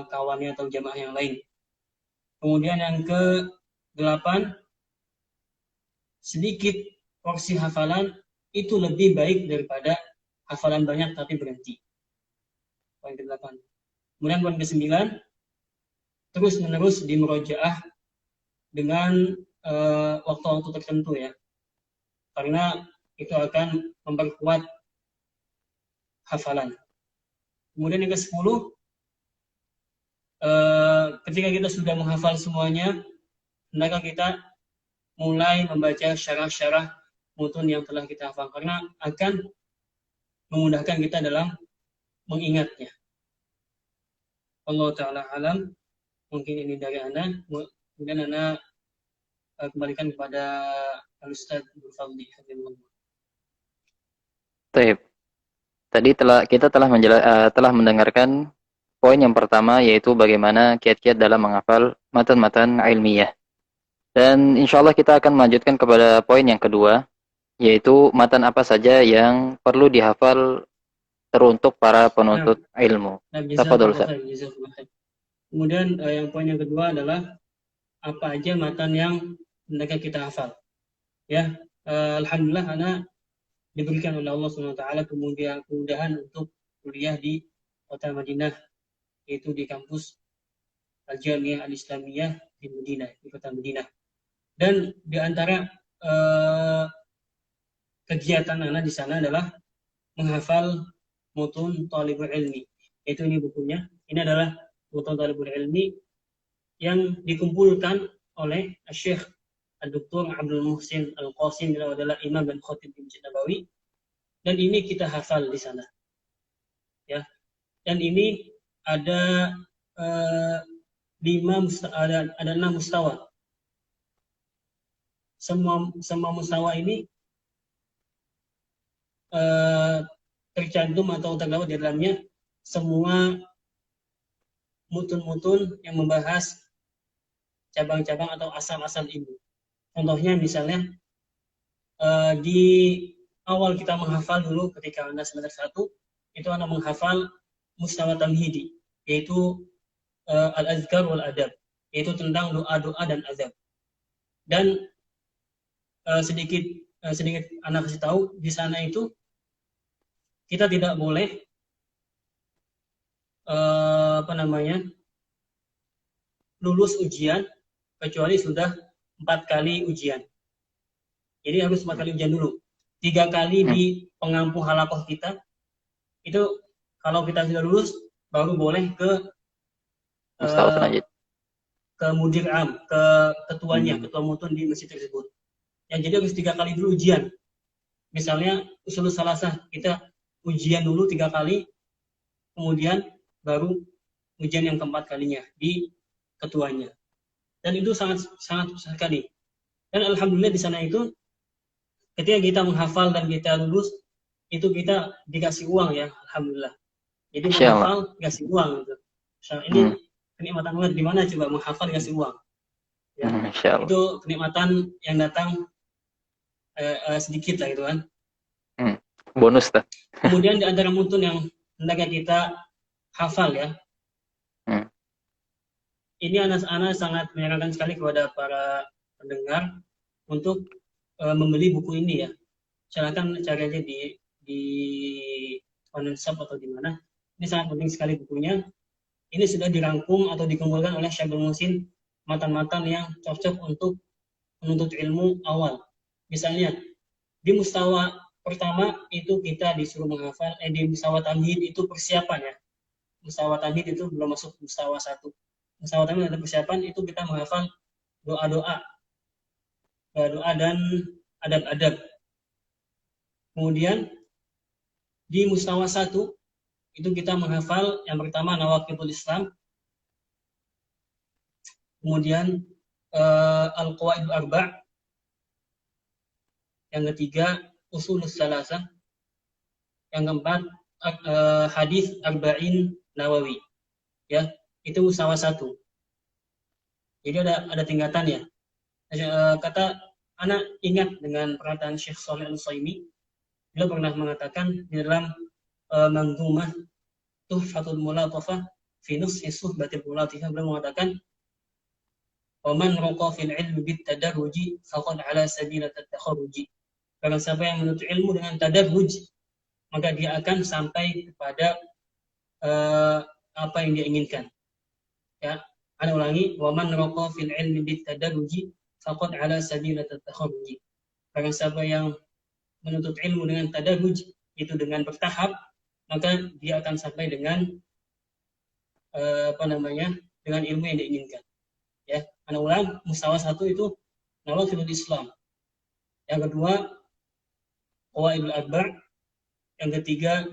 kawannya atau jamaah yang lain. Kemudian yang ke-8, sedikit porsi hafalan itu lebih baik daripada hafalan banyak tapi berhenti. Poin ke-8. Kemudian poin ke-9, terus-menerus dimurojaah dengan waktu-waktu tertentu ya. Karena itu akan memperkuat hafalan. Kemudian yang ke-10, ketika kita sudah menghafal semuanya, hendaknya kita mulai membaca syarah-syarah mutun yang telah kita hafal, karena akan memudahkan kita dalam mengingatnya. Allah Ta'ala alam. Mungkin ini dari Ana. Kemudian Ana kembalikan kepada Al-Ustaz Burfaldi. Baik. Tadi kita telah mendengarkan poin yang pertama, yaitu bagaimana kiat-kiat dalam menghafal matan-matan ilmiah. Dan insya Allah kita akan melanjutkan kepada poin yang kedua, yaitu matan apa saja yang perlu dihafal teruntuk para penuntut ilmu. Tafadhol, Ustaz. Kemudian yang poin yang kedua adalah apa aja matan yang hendaknya kita hafal. Ya, alhamdulillah Ana diberikan oleh Allah SWT kemudahan untuk kuliah di kota Madinah, yaitu di kampus Al-Jami'ah Al-Islamiyah di Madinah, di kota Madinah. Dan di antara kegiatan anak di sana adalah menghafal mutun talibul ilmi. Itu ini bukunya. Ini adalah mutun talibul ilmi yang dikumpulkan oleh Syekh Dr. Abdul Muhsin Al-Qasim, beliau adalah imam dan khatib di Masjid Nabawi, dan ini kita hafal di sana, ya. Dan ini ada ada 6 mustawa. Semua mustawa ini tercantum atau terdapat di dalamnya semua mutun-mutun yang membahas cabang-cabang atau asal-asal ilmu. Contohnya misalnya di awal kita menghafal dulu ketika Anda semester 1, itu Anda menghafal mustawa tamhidi, yaitu al-azkar wal adab, yaitu tentang doa-doa dan adab. Dan sedikit Anda kasih tahu, di sana itu kita tidak boleh lulus ujian kecuali sudah 4 kali ujian. Jadi harus 4 kali ujian dulu. 3 kali di pengampu halakoh kita. Itu kalau kita sudah lulus, baru boleh ke mustawa selanjutnya. Ke mudir am, ke ketuanya, ketua mutun di masjid tersebut. Ya, jadi harus 3 kali dulu ujian. Misalnya usul salasah, kita ujian dulu 3 kali, kemudian baru ujian yang keempat kalinya di ketuanya. Dan itu sangat besar sekali. Dan alhamdulillah di sana itu ketika kita menghafal dan kita lulus, itu kita dikasih uang, ya, alhamdulillah. Jadi menghafal dikasih uang gitu. Ini kenikmatan banget, di mana coba menghafal dikasih uang. Ya. Itu kenikmatan yang datang sedikit lah gitu kan. Bonus tuh. Kemudian di antara mutun yang hendaknya kita hafal, ya. Ini anak-anak sangat menyarankan sekali kepada para pendengar untuk membeli buku ini, ya. Silakan cari aja di online shop atau di mana. Ini sangat penting sekali bukunya. Ini sudah dirangkum atau dikumpulkan oleh Syekh Abdul Muhsin matan-matan yang cocok untuk menuntut ilmu awal. Misalnya di mustawa pertama itu kita disuruh menghafal, di mustawa tamhid itu persiapan, ya. Mustawa tamhid itu belum masuk mustawa 1. Mustawa tamhid ada persiapan, itu kita menghafal doa-doa dan adab-adab. Kemudian di mustawa 1 itu kita menghafal yang pertama nawaqidul Islam, kemudian al-qawaidul arba', yang ketiga usulus salasah, yang keempat hadis arba'in Nawawi, ya. Itu mustawa 1. Jadi ada tingkatannya. Kata anak ingat dengan perkataan Syekh Shalih Al-Utsaimin, beliau pernah mengatakan di dalam manzumah Tuhfatul Mulatafah fi Nushi Suhbatil Mulatifah, beliau mengatakan wa man raqa fil ilmi bit tadarruji faqad ala sabilat at-takharruji. Barang siapa yang menuntut ilmu dengan tadarruj, maka dia akan sampai kepada apa yang dia inginkan. Ya, ana ulangi, wa man raqa fil ilmi bit tadarruji faqad ala sabilat at-takharruji. Barang siapa yang menuntut ilmu dengan tadarruj, itu dengan bertahap, maka dia akan sampai dengan dengan ilmu yang diinginkan. Ya, ana ulang, mustawa 1 itu nawaqidul Islam. Yang kedua qawaidul arba', yang ketiga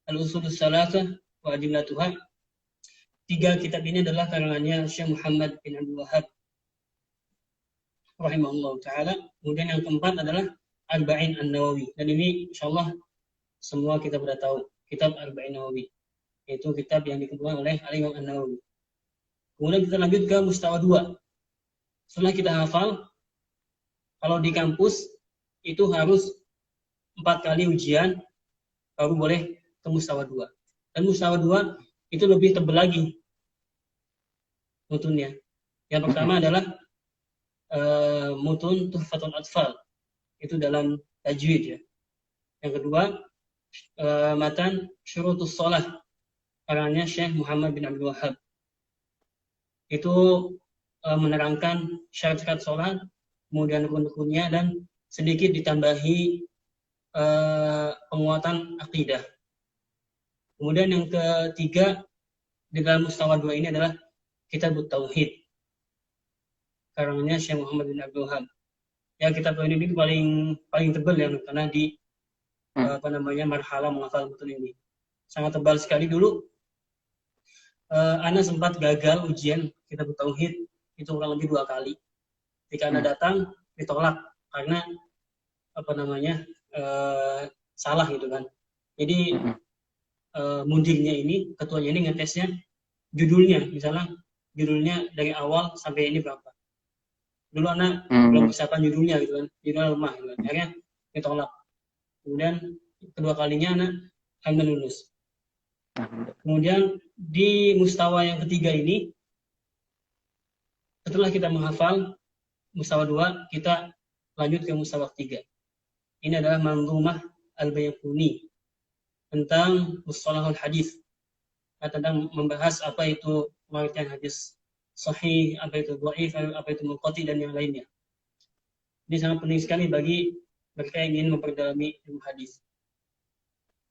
al-usulus salasah wa adillatuha. 3 kitab ini adalah karangannya Syekh Muhammad bin Abdul Wahhab rahimahullah taala. Kemudian yang keempat adalah Arba'in An-Nawawi. Dan ini insyaallah semua kita sudah tahu, kitab Arba'in Nawawi. Itu kitab yang dikumpulkan oleh Al-Imam An-Nawawi. Kemudian kita lanjut ke mustawa 2. Setelah kita hafal, kalau di kampus itu harus 4 kali ujian baru boleh ke mustawa 2. Dan mustawa 2 itu lebih tebal lagi mutunnya. Yang pertama adalah mutun Tuhfatul Atfal, itu dalam tajwid, ya. Yang kedua matan Syurutus Shalah karangannya Syekh Muhammad bin Abdul Wahhab. Itu menerangkan syarat-syarat sholat, kemudian rukun-rukunnya, dan sedikit ditambahi penguatan akidah. Kemudian yang ketiga di dalam mustawa 2 ini adalah Kitab Tauhid karangannya Syekh Muhammad bin Abdul Wahhab. Ya, kitab Tauhid ini paling tebal ya, karena di marhalah menghafal betul ini. Sangat tebal sekali. Dulu Ana sempat gagal ujian Kitab Tauhid itu kurang lebih 2 kali. Ketika Ana datang ditolak karena salah gitu kan. Jadi mudirnya ini, ketuanya ini ngetesnya judulnya, misalnya judulnya dari awal sampai ini berapa. Dulu anak belum persiapan judulnya gitu kan, judulnya lemah gitu kan. Akhirnya ditolak. Kemudian kedua kalinya anak alhamdulillah lulus. Kemudian di mustawa yang ketiga ini, setelah kita menghafal mustawa 2, kita lanjut ke mustawa 3. Ini adalah Manzumah Al-Baiquni tentang mustalahul hadis, tentang membahas apa itu pengertian hadis sahih, apa itu dhaif, apa itu munqati, dan yang lainnya. Ini sangat penting sekali bagi mereka yang ingin memperdalami ilmu hadis.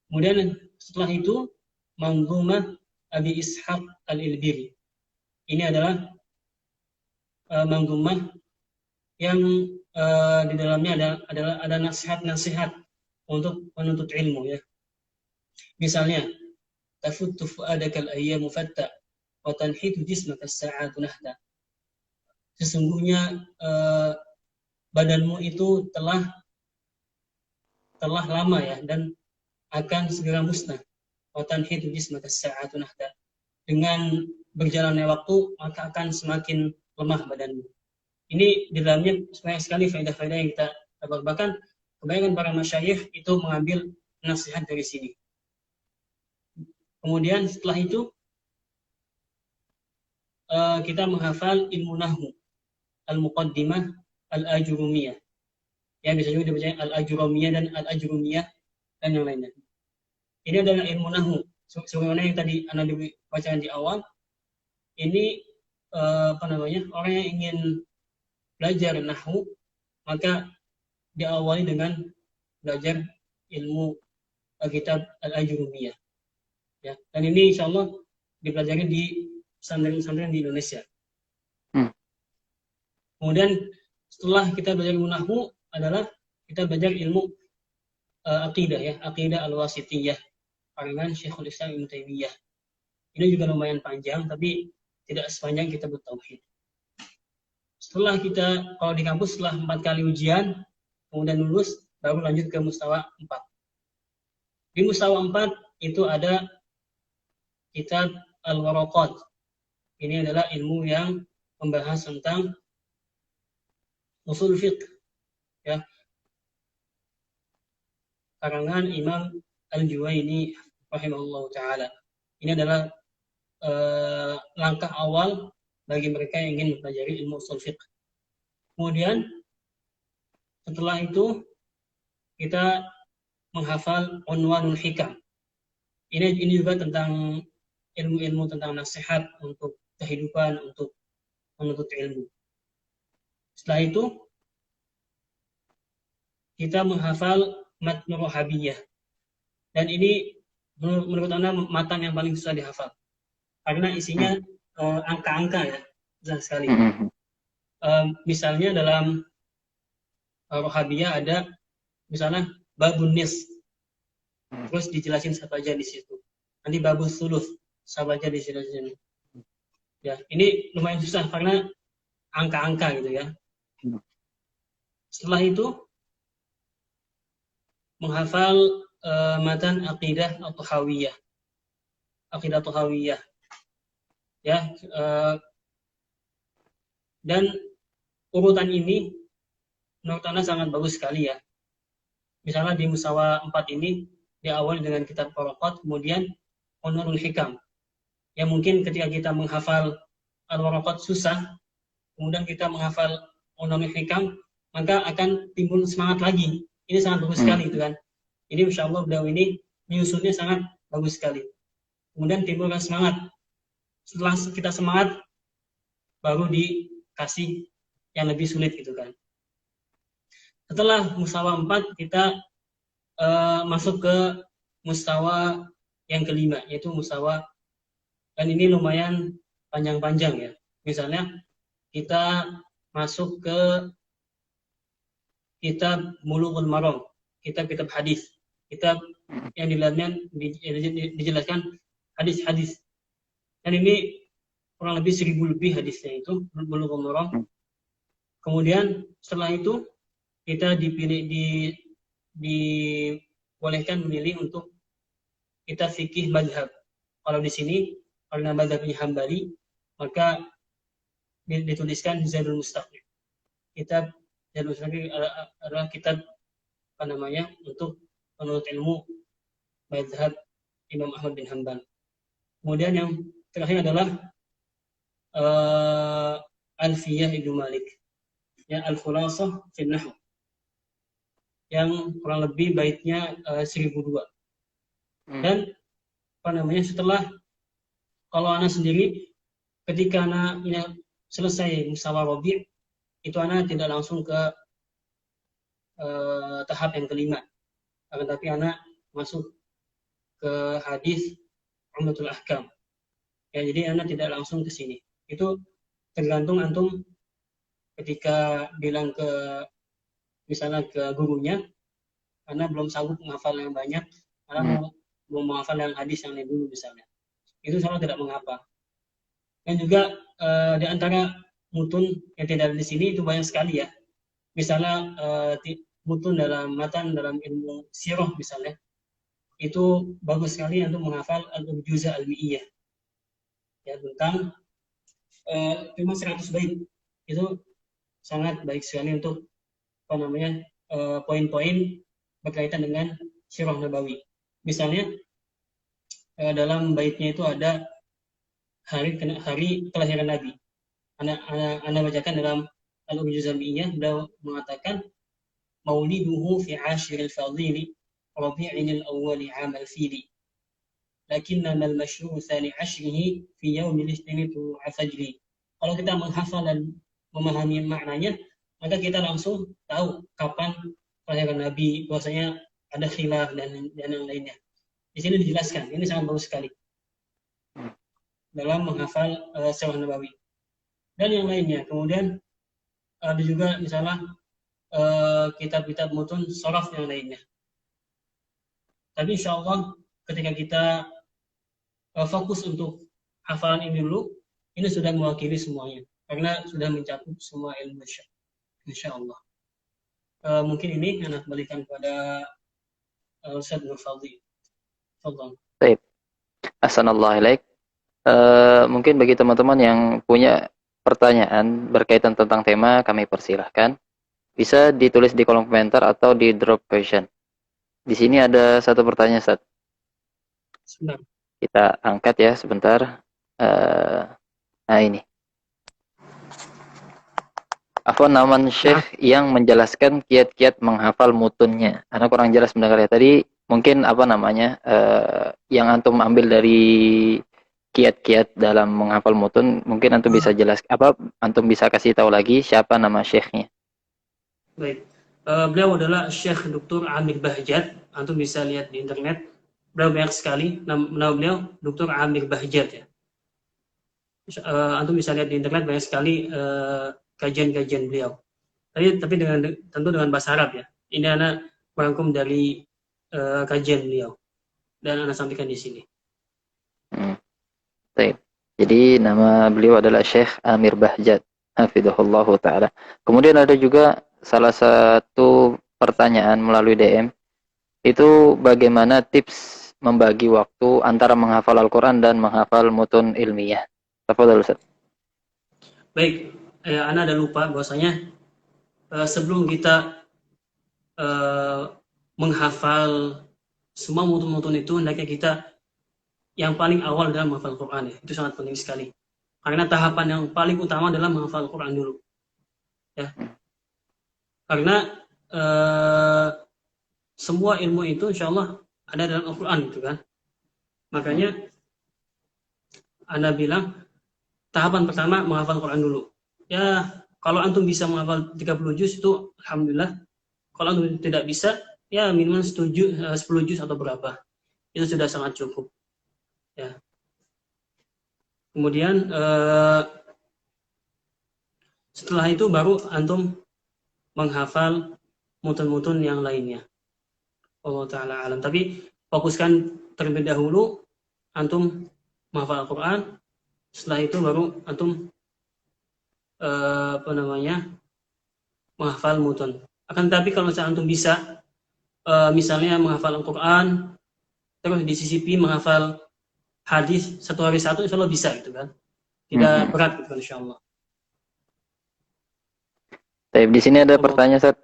Kemudian setelah itu Manzumah Abi Ishaq Al-Ilbiri. Ini adalah manzumah yang di dalamnya ada nasihat-nasihat untuk menuntut ilmu ya. Misalnya, tafuttu fu'adakal ayyamu fatta wa tanhitu jismaka as-sa'atu nahda. Sesungguhnya badanmu itu telah lama ya, dan akan segera musnah. Wa tanhitu jismaka as-sa'atu nahda. Dengan berjalannya waktu, maka akan semakin lemah badanmu. Ini di dalamnya banyak sekali faedah-faedah yang kita dapat. Bahkan kebanyakan para masyayikh itu mengambil nasihat dari sini. Kemudian setelah itu kita menghafal ilmu nahwu, al-muqaddimah, al-ajurumiyah. Ya, bisa juga dibaca al-ajurumiyah dan al-ajurumiyah dan yang lainnya. Ini adalah ilmu nahwu. Sebagaimana yang tadi Anda dibacakan di awal, ini orang yang ingin belajar nahwu, maka diawali dengan belajar ilmu kitab al-ajurumiyah. Ya, dan ini insya Allah dipelajari di pesantren-pesantren di Indonesia. Kemudian setelah kita belajar ilmu nahwu adalah kita belajar ilmu akidah ya, akidah al-wasitiyah karangan Syekhul Islam Ibnu Taimiyah. Ini juga lumayan panjang, tapi tidak sepanjang kitab tauhid. Setelah kita, kalau di kampus setelah 4 kali ujian, kemudian lulus, baru lanjut ke mustawa 4. Di mustawa 4 itu ada kitab Al-Waraqat. Ini adalah ilmu yang membahas tentang usul fiqh ya. Karangan Imam Al-Juwaini rahimahullah ta'ala. Ini adalah langkah awal bagi mereka yang ingin mempelajari ilmu usul fiqh. Kemudian setelah itu kita menghafal Unwanul Hikam. Ini juga tentang ilmu-ilmu tentang nasihat untuk kehidupan, untuk menuntut ilmu. Setelah itu kita menghafal Matnu Rohabiyah. Dan ini menurut Anda matan yang paling susah dihafal. Karena isinya angka-angka ya, susah sekali. Misalnya dalam Rohabiyah ada misalnya babun nis. Terus dijelasin siapa aja di situ. Nanti babus sulus, siapa aja di sini. Ya, ini lumayan susah karena angka-angka gitu ya. Setelah itu menghafal matan aqidah atau hawiyah. Aqidah atau hawiyah. Ya, dan urutan ini menurut Anda sangat bagus sekali ya. Misalnya di mustawa 4 ini diawali dengan kitab Waraqat, kemudian Unwanul Hikam. Ya, mungkin ketika kita menghafal Al-Waraqat susah, kemudian kita menghafal Unwanul Hikam, maka akan timbul semangat lagi. Ini sangat bagus sekali gitu kan. Ini insya Allah beliau ini menyusunnya sangat bagus sekali. Kemudian timbulkan semangat. Setelah kita semangat, baru dikasih yang lebih sulit gitu kan. Setelah mustawa 4, kita masuk ke mustawa yang kelima, yaitu mustawa, dan ini lumayan panjang-panjang ya. Misalnya kita masuk ke kitab Bulughul Maram, kitab-kitab hadis, kitab yang dijelaskan hadis-hadis. Dan ini kurang lebih 1000 lebih hadisnya itu Bulughul Maram. Kemudian setelah itu kita dibolehkan memilih untuk kita fikih madhab. Kalau di sini karena madhabnya Hambali, maka dituliskan Zadul Mustaqni. Kitab Zadul Mustaqni adalah kitab untuk penuntut ilmu madhab Imam Ahmad bin Hanbal. Kemudian yang terakhir adalah Alfiyah Ibnu Malik, ya, Al-Khulasah fi Nahw, yang kurang lebih baitnya 1002. Dan setelah, kalau anak sendiri, ketika anak selesai mustawa Rabi', itu anak tidak langsung ke tahap yang kelima, akan tapi anak masuk ke hadis Umdatul Ahkam. Ya, jadi anak tidak langsung ke sini. Itu tergantung antum ketika bilang misalnya ke gurunya, karena belum sanggup menghafal yang banyak, karena mau menghafal yang hadis yang lain dulu misalnya. Itu sama tidak mengapa. Dan juga di antara mutun yang tidak ada di sini itu banyak sekali ya. Misalnya mutun dalam ilmu sirah misalnya, itu bagus sekali untuk menghafal Al-Urjuza Al-Mi'iyah. Ya, tentang cuma 100 bait. Itu sangat baik sekali untuk poin-poin berkaitan dengan sirah Nabawi. Misalnya dalam baitnya itu ada hari kelahiran Nabi. Ana bacakan dalam Al-Urjuza Al-Mi'iyah, beliau mengatakan mauliduhu fi ashiril fadili rabi'in al-awwali 'am al-fili. Lakinnama al-masyhur tsani 'ashrihi fi yaumil itsnin fajri. Kalau kita menghafal dan memahami maknanya, maka kita langsung tahu kapan kelahiran Nabi, bahwasanya ada khilaf dan yang lainnya. Di sini dijelaskan, ini sangat bagus sekali dalam menghafal sirah Nabawi dan yang lainnya. Kemudian ada juga misalnya kitab-kitab mutun sharaf yang lainnya. Tapi insya Allah ketika kita fokus untuk hafalan ini dulu, ini sudah mewakili semuanya karena sudah mencakup semua ilmu insya Allah. Mungkin ini anak balikan pada Ustaz Nur Fadli. Fadlan. Baik. Assalamualaikum warahmatullahi mungkin bagi teman-teman yang punya pertanyaan berkaitan tentang tema, kami persilahkan. Bisa ditulis di kolom komentar atau di drop question. Di sini ada satu pertanyaan, Ustaz. Sebentar. Kita angkat ya sebentar. Nah ini. Afwan, naman Syekh yang menjelaskan kiat-kiat menghafal mutunnya. Karena kurang jelas mendengar ya. Tadi mungkin yang antum ambil dari kiat-kiat dalam menghafal mutun, mungkin antum bisa antum bisa kasih tahu lagi siapa nama syekhnya. Baik. Beliau adalah Syekh Dr. Amir Bahjat. Antum bisa lihat di internet. Beliau banyak sekali. Nama beliau Dr. Amir Bahjat ya. Antum bisa lihat di internet banyak sekali kajian-kajian beliau. Tapi tentu dengan bahasa Arab ya. Ini anak merangkum dari kajian beliau dan anak sampaikan di sini. Jadi nama beliau adalah Syekh Amir Bahjat, hafidhahullahu taala. Kemudian ada juga salah satu pertanyaan melalui DM, itu bagaimana tips membagi waktu antara menghafal Al-Quran dan menghafal mutun ilmiah. Tafadhol Ustaz. Baik, Ana ada lupa bahwasanya sebelum kita menghafal semua mutun-mutun itu, hendaknya kita yang paling awal dalam menghafal Quran ya. Itu sangat penting sekali. Karena tahapan yang paling utama adalah menghafal Quran dulu. Ya. Karena semua ilmu itu insya Allah ada dalam Al-Quran gitu kan. Makanya Anda bilang tahapan pertama menghafal Quran dulu. Ya, kalau antum bisa menghafal 30 juz itu alhamdulillah. Kalau antum tidak bisa, ya minimal 10 juz atau berapa. Itu sudah sangat cukup. Ya. Kemudian setelah itu baru antum menghafal mutun-mutun yang lainnya. Allah taala alam. Tapi fokuskan terlebih dahulu antum menghafal Al-Quran. Setelah itu baru antum menghafal mutun. Akan tetapi kalau misalnya antum bisa misalnya menghafal Al-Quran terus disisipi menghafal hadis satu hari satu, insya Allah bisa gitu kan. Tidak berat gitu kan, insya Allah. Tapi di sini ada pertanyaan, Ustaz.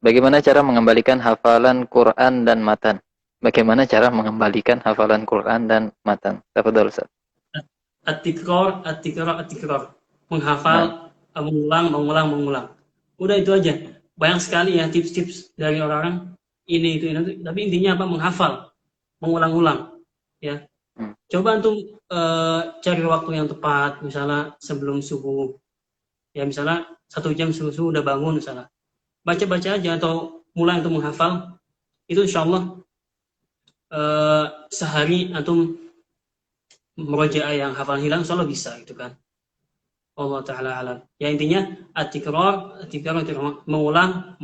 Bagaimana cara mengembalikan hafalan Quran dan matan? Bagaimana cara mengembalikan hafalan Quran dan matan? Tafadhol, Ustaz. At-tikrar. Menghafal, mengulang. Udah itu aja. Banyak sekali ya tips-tips dari orang ini itu. Tapi intinya apa? Menghafal, mengulang-ulang. Ya. Coba antum cari waktu yang tepat, misalnya sebelum subuh. Ya misalnya 1 jam sebelum subuh udah bangun misalnya. Baca-baca aja atau mulai untuk menghafal. Itu insya Allah sehari antum merojaah yang hafalan hilang insya Allah bisa gitu kan. Allah taala alam. Ya intinya at-tikrar mengulang.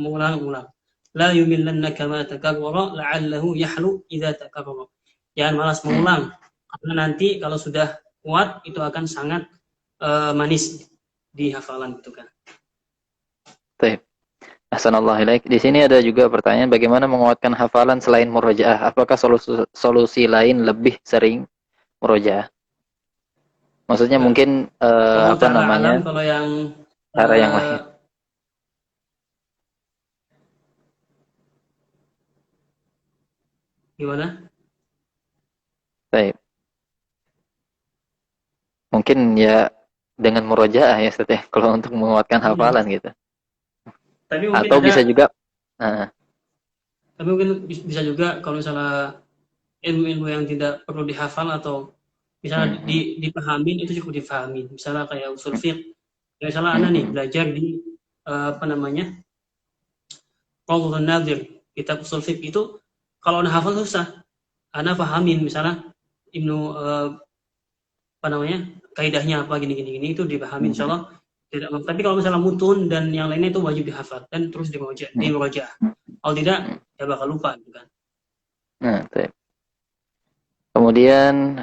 La yumillannaka ma takarrara la'allahu yahlu idza takarrara. Jangan malas mengulang karena nanti kalau sudah kuat itu akan sangat manis di hafalan gitu kan. Baik. Ahsanallahu ilaik. Di sini ada juga pertanyaan bagaimana menguatkan hafalan selain murojaah? Apakah solusi lain lebih sering murojaah? Maksudnya mungkin apa namanya? Alam, kalau yang cara yang lain. Gimana? Baik. Mungkin ya dengan murojaah ya, Ustaz ya, kalau untuk menguatkan hafalan gitu. Tapi mungkin atau bisa juga tapi mungkin bisa juga kalau misalnya ilmu-ilmu yang tidak perlu dihafal atau misalnya dipahami itu cukup dipahami. Misalnya kayak usul fiqh. Misalnya Anda nih belajar di Qaulun Nadir, kitab usul fiqh itu kalau Anda hafal susah. Anda pahamin misalnya Ibnu kaidahnya apa gini itu dipahami insyaallah tidak. Tapi kalau misalnya mutun dan yang lainnya itu wajib dihafal dan terus dimurojaah. Kalau tidak ya bakal lupa gitu kan. Kemudian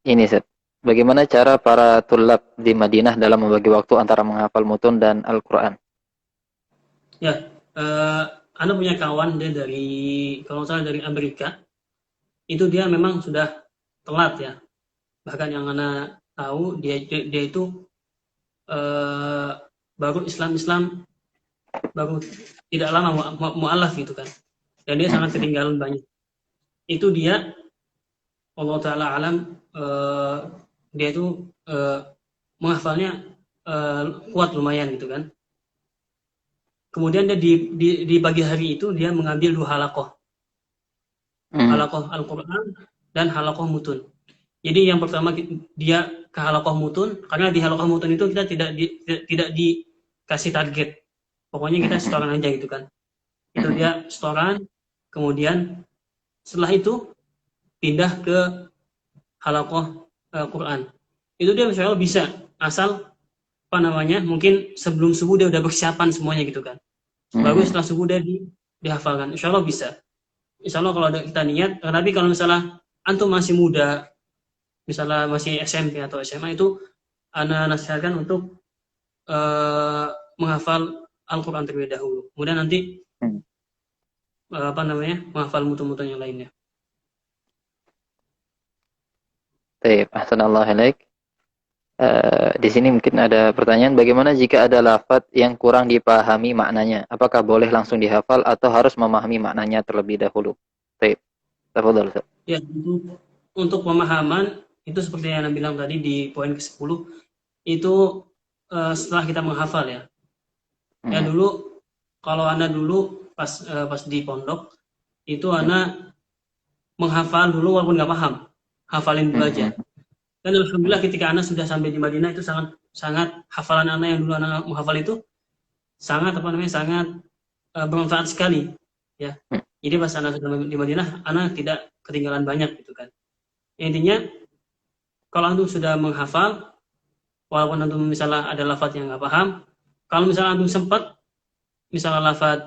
ini Set, bagaimana cara para tulab di Madinah dalam membagi waktu antara menghafal mutun dan Al-Quran? Ya, Anda punya kawan dia dari kalau salah dari Amerika, itu dia memang sudah telat ya. Bahkan yang Anda tahu dia itu baru Islam baru tidak lama mu'alaf gitu kan, dan dia sangat ketinggalan banyak. Itu dia Allah taala alam dia itu menghafalnya kuat lumayan gitu kan. Kemudian dia di pagi hari itu dia mengambil 2 halaqah, halaqah Al-Quran dan halaqah mutun. Jadi yang pertama dia ke halaqah mutun, karena di halaqah mutun itu kita tidak dikasih target. Pokoknya kita setoran aja gitu kan. Itu dia setoran, kemudian setelah itu pindah ke halaqah Quran. Itu dia insya Allah bisa, asal mungkin sebelum subuh dia udah persiapan semuanya gitu kan. Baru setelah subuh dia dihafalkan. Insya Allah bisa. Insya Allah kalau ada kita niat. Tapi kalau misalnya antum masih muda, misalnya masih SMP atau SMA, itu Anda nasihatkan untuk menghafal Al-Quran terlebih dahulu. Kemudian nanti menghafal mutun-mutun yang lainnya. Baik, ahsanallahu ilaik. Di sini mungkin ada pertanyaan, bagaimana jika ada lafaz yang kurang dipahami maknanya? Apakah boleh langsung dihafal atau harus memahami maknanya terlebih dahulu? Baik, tafadhol Ustaz. Ya, untuk pemahaman itu seperti yang Anda bilang tadi di poin ke-10, itu setelah kita menghafal ya. Ya dulu, kalau Anda dulu pas di pondok, itu Anda menghafal dulu walaupun nggak paham, hafalin dulu aja. Hmm. Dan alhamdulillah ketika anak sudah sampai di Madinah itu sangat sangat hafalan anak yang dulu anak menghafal itu sangat sangat bermanfaat sekali ya. Hmm. Jadi pas anak sudah di Madinah, anak tidak ketinggalan banyak gitu kan. Intinya kalau antum sudah menghafal, walaupun antum misalnya ada lafaz yang nggak paham, kalau misalnya antum sempat, misalnya lafaz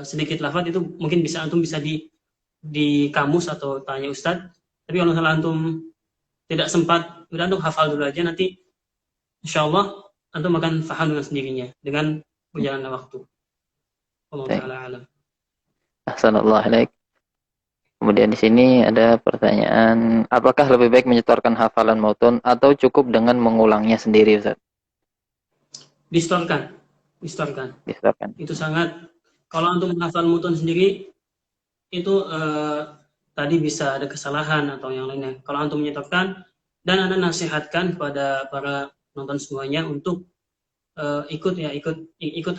sedikit lafaz itu mungkin antum bisa di kamus atau tanya ustadz. Tapi kalau misalnya antum tidak sempat, udah antum hafal dulu aja, nanti insya Allah antum akan paham dengan sendirinya dengan berjalannya waktu. Allah Baik. taala alam. Ahsanallahu ilaik. Kemudian di sini ada pertanyaan, apakah lebih baik menyetorkan hafalan mauton atau cukup dengan mengulangnya sendiri, Ustaz? Distorkan, distorkan. Disetorkan. Itu sangat, kalau antum menghafal mutun sendiri itu tadi bisa ada kesalahan atau yang lainnya. Kalau antum menyetorkan, dan anda nasihatkan kepada para nonton semuanya untuk ikut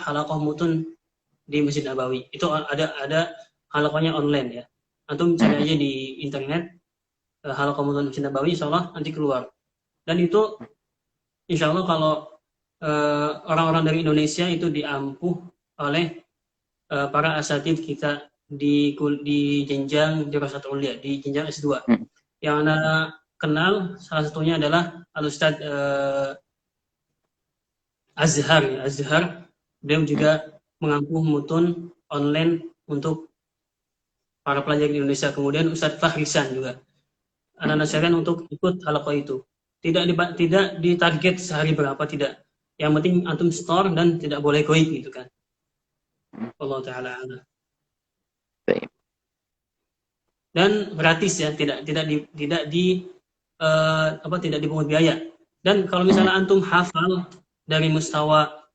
halaqah mutun di Masjid Nabawi. Itu ada halaqahnya online ya. Antum cari aja di internet halaqah mutun Masjid Nabawi, insyaallah nanti keluar. Dan itu insyaallah kalau orang-orang dari Indonesia itu diampuh oleh para asatid kita di jenjang Dirasatul Ulia, di jenjang S2. Yang anda kenal salah satunya adalah Al-Ustadz Azhar. Beliau juga mengampuh mutun online untuk para pelajar di Indonesia. Kemudian Ustadz Fahrisan juga. Anda nasihatkan untuk ikut halaqah itu. Tidak ditarget sehari berapa, tidak. Yang penting antum store dan tidak boleh goib gitu kan. Allah taala alam. Dan gratis ya, tidak dipungut biaya. Dan kalau misalnya antum hafal dari mustawa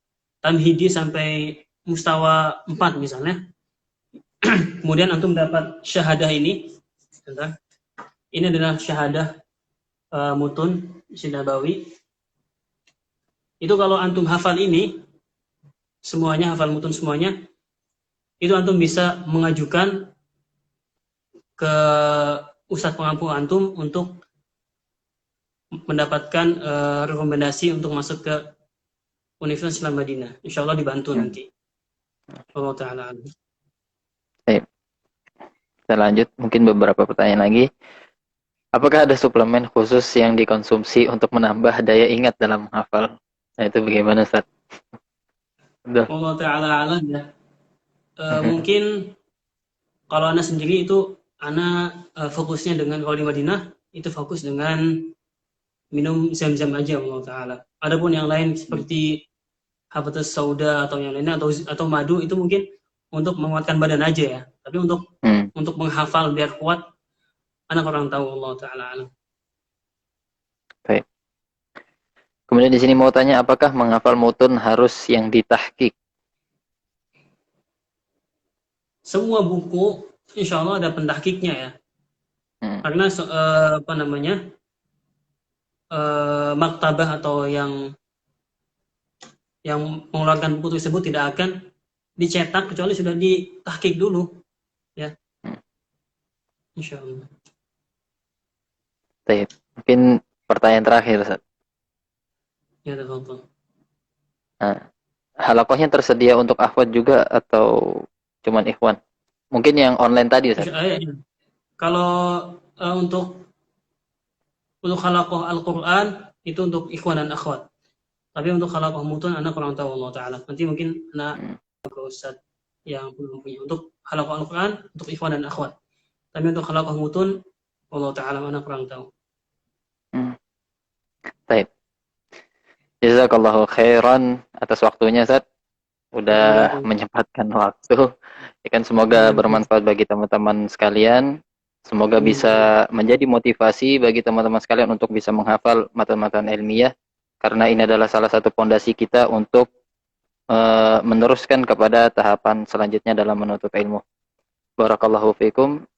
tamhidi sampai mustawa 4 misalnya, kemudian antum dapat syahadah ini, bentar. Ini adalah syahadah mutun Nabawi. Itu kalau antum hafal ini semuanya, hafal mutun semuanya, itu antum bisa mengajukan ke ustadz pengampu antum untuk mendapatkan rekomendasi untuk masuk ke Universitas Islam Madinah. Insya Allah dibantu nanti. Allah taala. Baik. Kita lanjut, mungkin beberapa pertanyaan lagi. Apakah ada suplemen khusus yang dikonsumsi untuk menambah daya ingat dalam menghafal? Nah, itu bagaimana, Ustaz? Allah taala alam ya. Mungkin kalau Ana sendiri itu Ana fokusnya dengan, kalau di Madinah itu fokus dengan minum zam-zam aja, Allah taala. Adapun yang lain seperti habatus sauda atau yang lainnya atau madu itu mungkin untuk menguatkan badan aja ya. Tapi untuk menghafal biar kuat, anak orang tahu, Allah taala alam. Baik. Kemudian di sini mau tanya, apakah menghafal mutun harus yang ditahqiq? Semua buku insya Allah ada pentahkiknya ya. Karena maktabah atau yang mengeluarkan buku tersebut tidak akan dicetak kecuali sudah ditahqiq dulu ya. Insya Allah. Baik. Mungkin pertanyaan terakhir, Ustaz. Ya, tafadhol. Halaqahnya tersedia untuk akhwat juga atau cuman ikhwan? Mungkin yang online tadi, Ustaz. Kalau untuk halaqah Al-Qur'an itu untuk ikhwan dan akhwat. Tapi untuk halaqah mutun anak kurang tahu, Allah taala. Nanti mungkin anak ke ustaz yang belum punya. Untuk halaqah Al-Qur'an untuk ikhwan dan akhwat. Tapi untuk halaqah mutun Allah taala anak kurang tahu. Baik. Jazakallahu khairan atas waktunya, Ustaz. Udah menyempatkan waktu. Ya kan, semoga bermanfaat bagi teman-teman sekalian. Semoga bisa menjadi motivasi bagi teman-teman sekalian untuk bisa menghafal matan-matan ilmiah, karena ini adalah salah satu pondasi kita untuk meneruskan kepada tahapan selanjutnya dalam menuntut ilmu. Barakallahu fikum.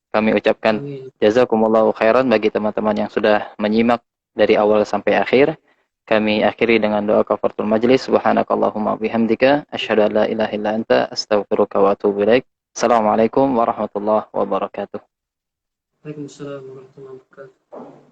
Kami ucapkan jazakumullahu khairan bagi teman-teman yang sudah menyimak dari awal sampai akhir. Kami akhiri dengan doa kafaratul majlis. Subhanakallahumma bihamdika asyhadu an la ilaha illa anta astaghfiruka wa atubu ilaik. Assalamualaikum warahmatullahi wabarakatuh. Waalaikumsalam warahmatullahi wabarakatuh.